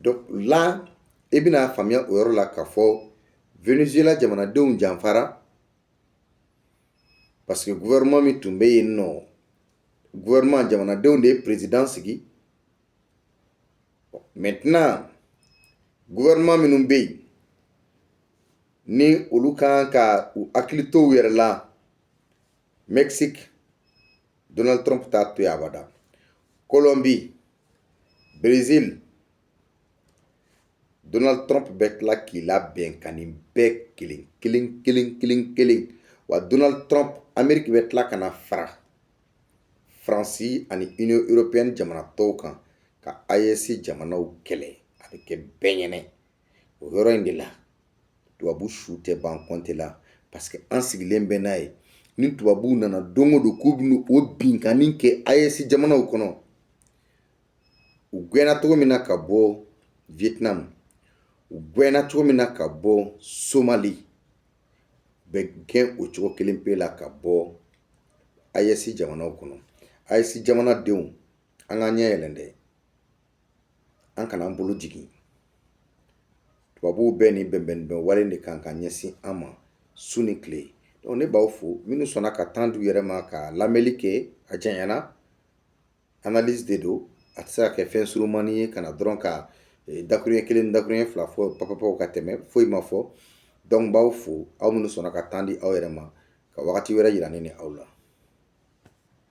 Donc là e bɛna faamuya o yɔrɔ la k'a fɔ Venezuela jamanadenw janfara parce que gouvernement min tun bɛ yen nɔ gouvernement jamanadenw de ye président sigi. Maintenant gouvernement minnu bɛ yen ni olu kan ka u hakili to u yɛrɛ la Mexique Donald Trump t'a to yen abada. Colombie, Brésil, Donald Trump bɛ tila k'i labɛn ka nin bɛɛ kelen. Wa Donald Trump Amérique bɛ tila ka na fara Faransi ani Union Européenne jamana tɔw kan ka AES jamanaw kɛlɛ. A bɛ kɛ bɛɛ ɲɛnɛ. O yɔrɔ in de la tubabu su tɛ ban Kɔnte la parce que an sigilen bɛ n'a ye ni tubabuw nana don o don k'u bɛna o binkani kɛ AES jamanaw kɔnɔ. U gɛnna cogo min na ka bɔ Vietnam, u gɛnna cogo min na ka bɔ Somali, bɛ gɛn o cogo kelen pe la ka bɔ AES jamanaw kɔnɔ. AES jamanadenw, an k'an ɲɛ yɛlɛn dɛ, an kana an bolo jigin. Tubabuw bɛɛ ni bɛnbɛnbɛn wale de kan ka ɲɛsin an ma su ni tile. Donc ne b'aw fo minnu sɔnna ka temps d'u yɛrɛ ma ka lamɛnli kɛ, a janyana, analyse de don, a tɛ se ka kɛ fɛn surumani ye ka na dɔrɔn ka dakuruɲɛ kelen dakuruɲɛ fila fɔ papapaw ka tɛmɛ foyi ma fɔ. Donc n b'aw fo aw minnu sɔnna ka temps di aw yɛrɛ ma ka wagati wɛrɛ yira ne ni aw la.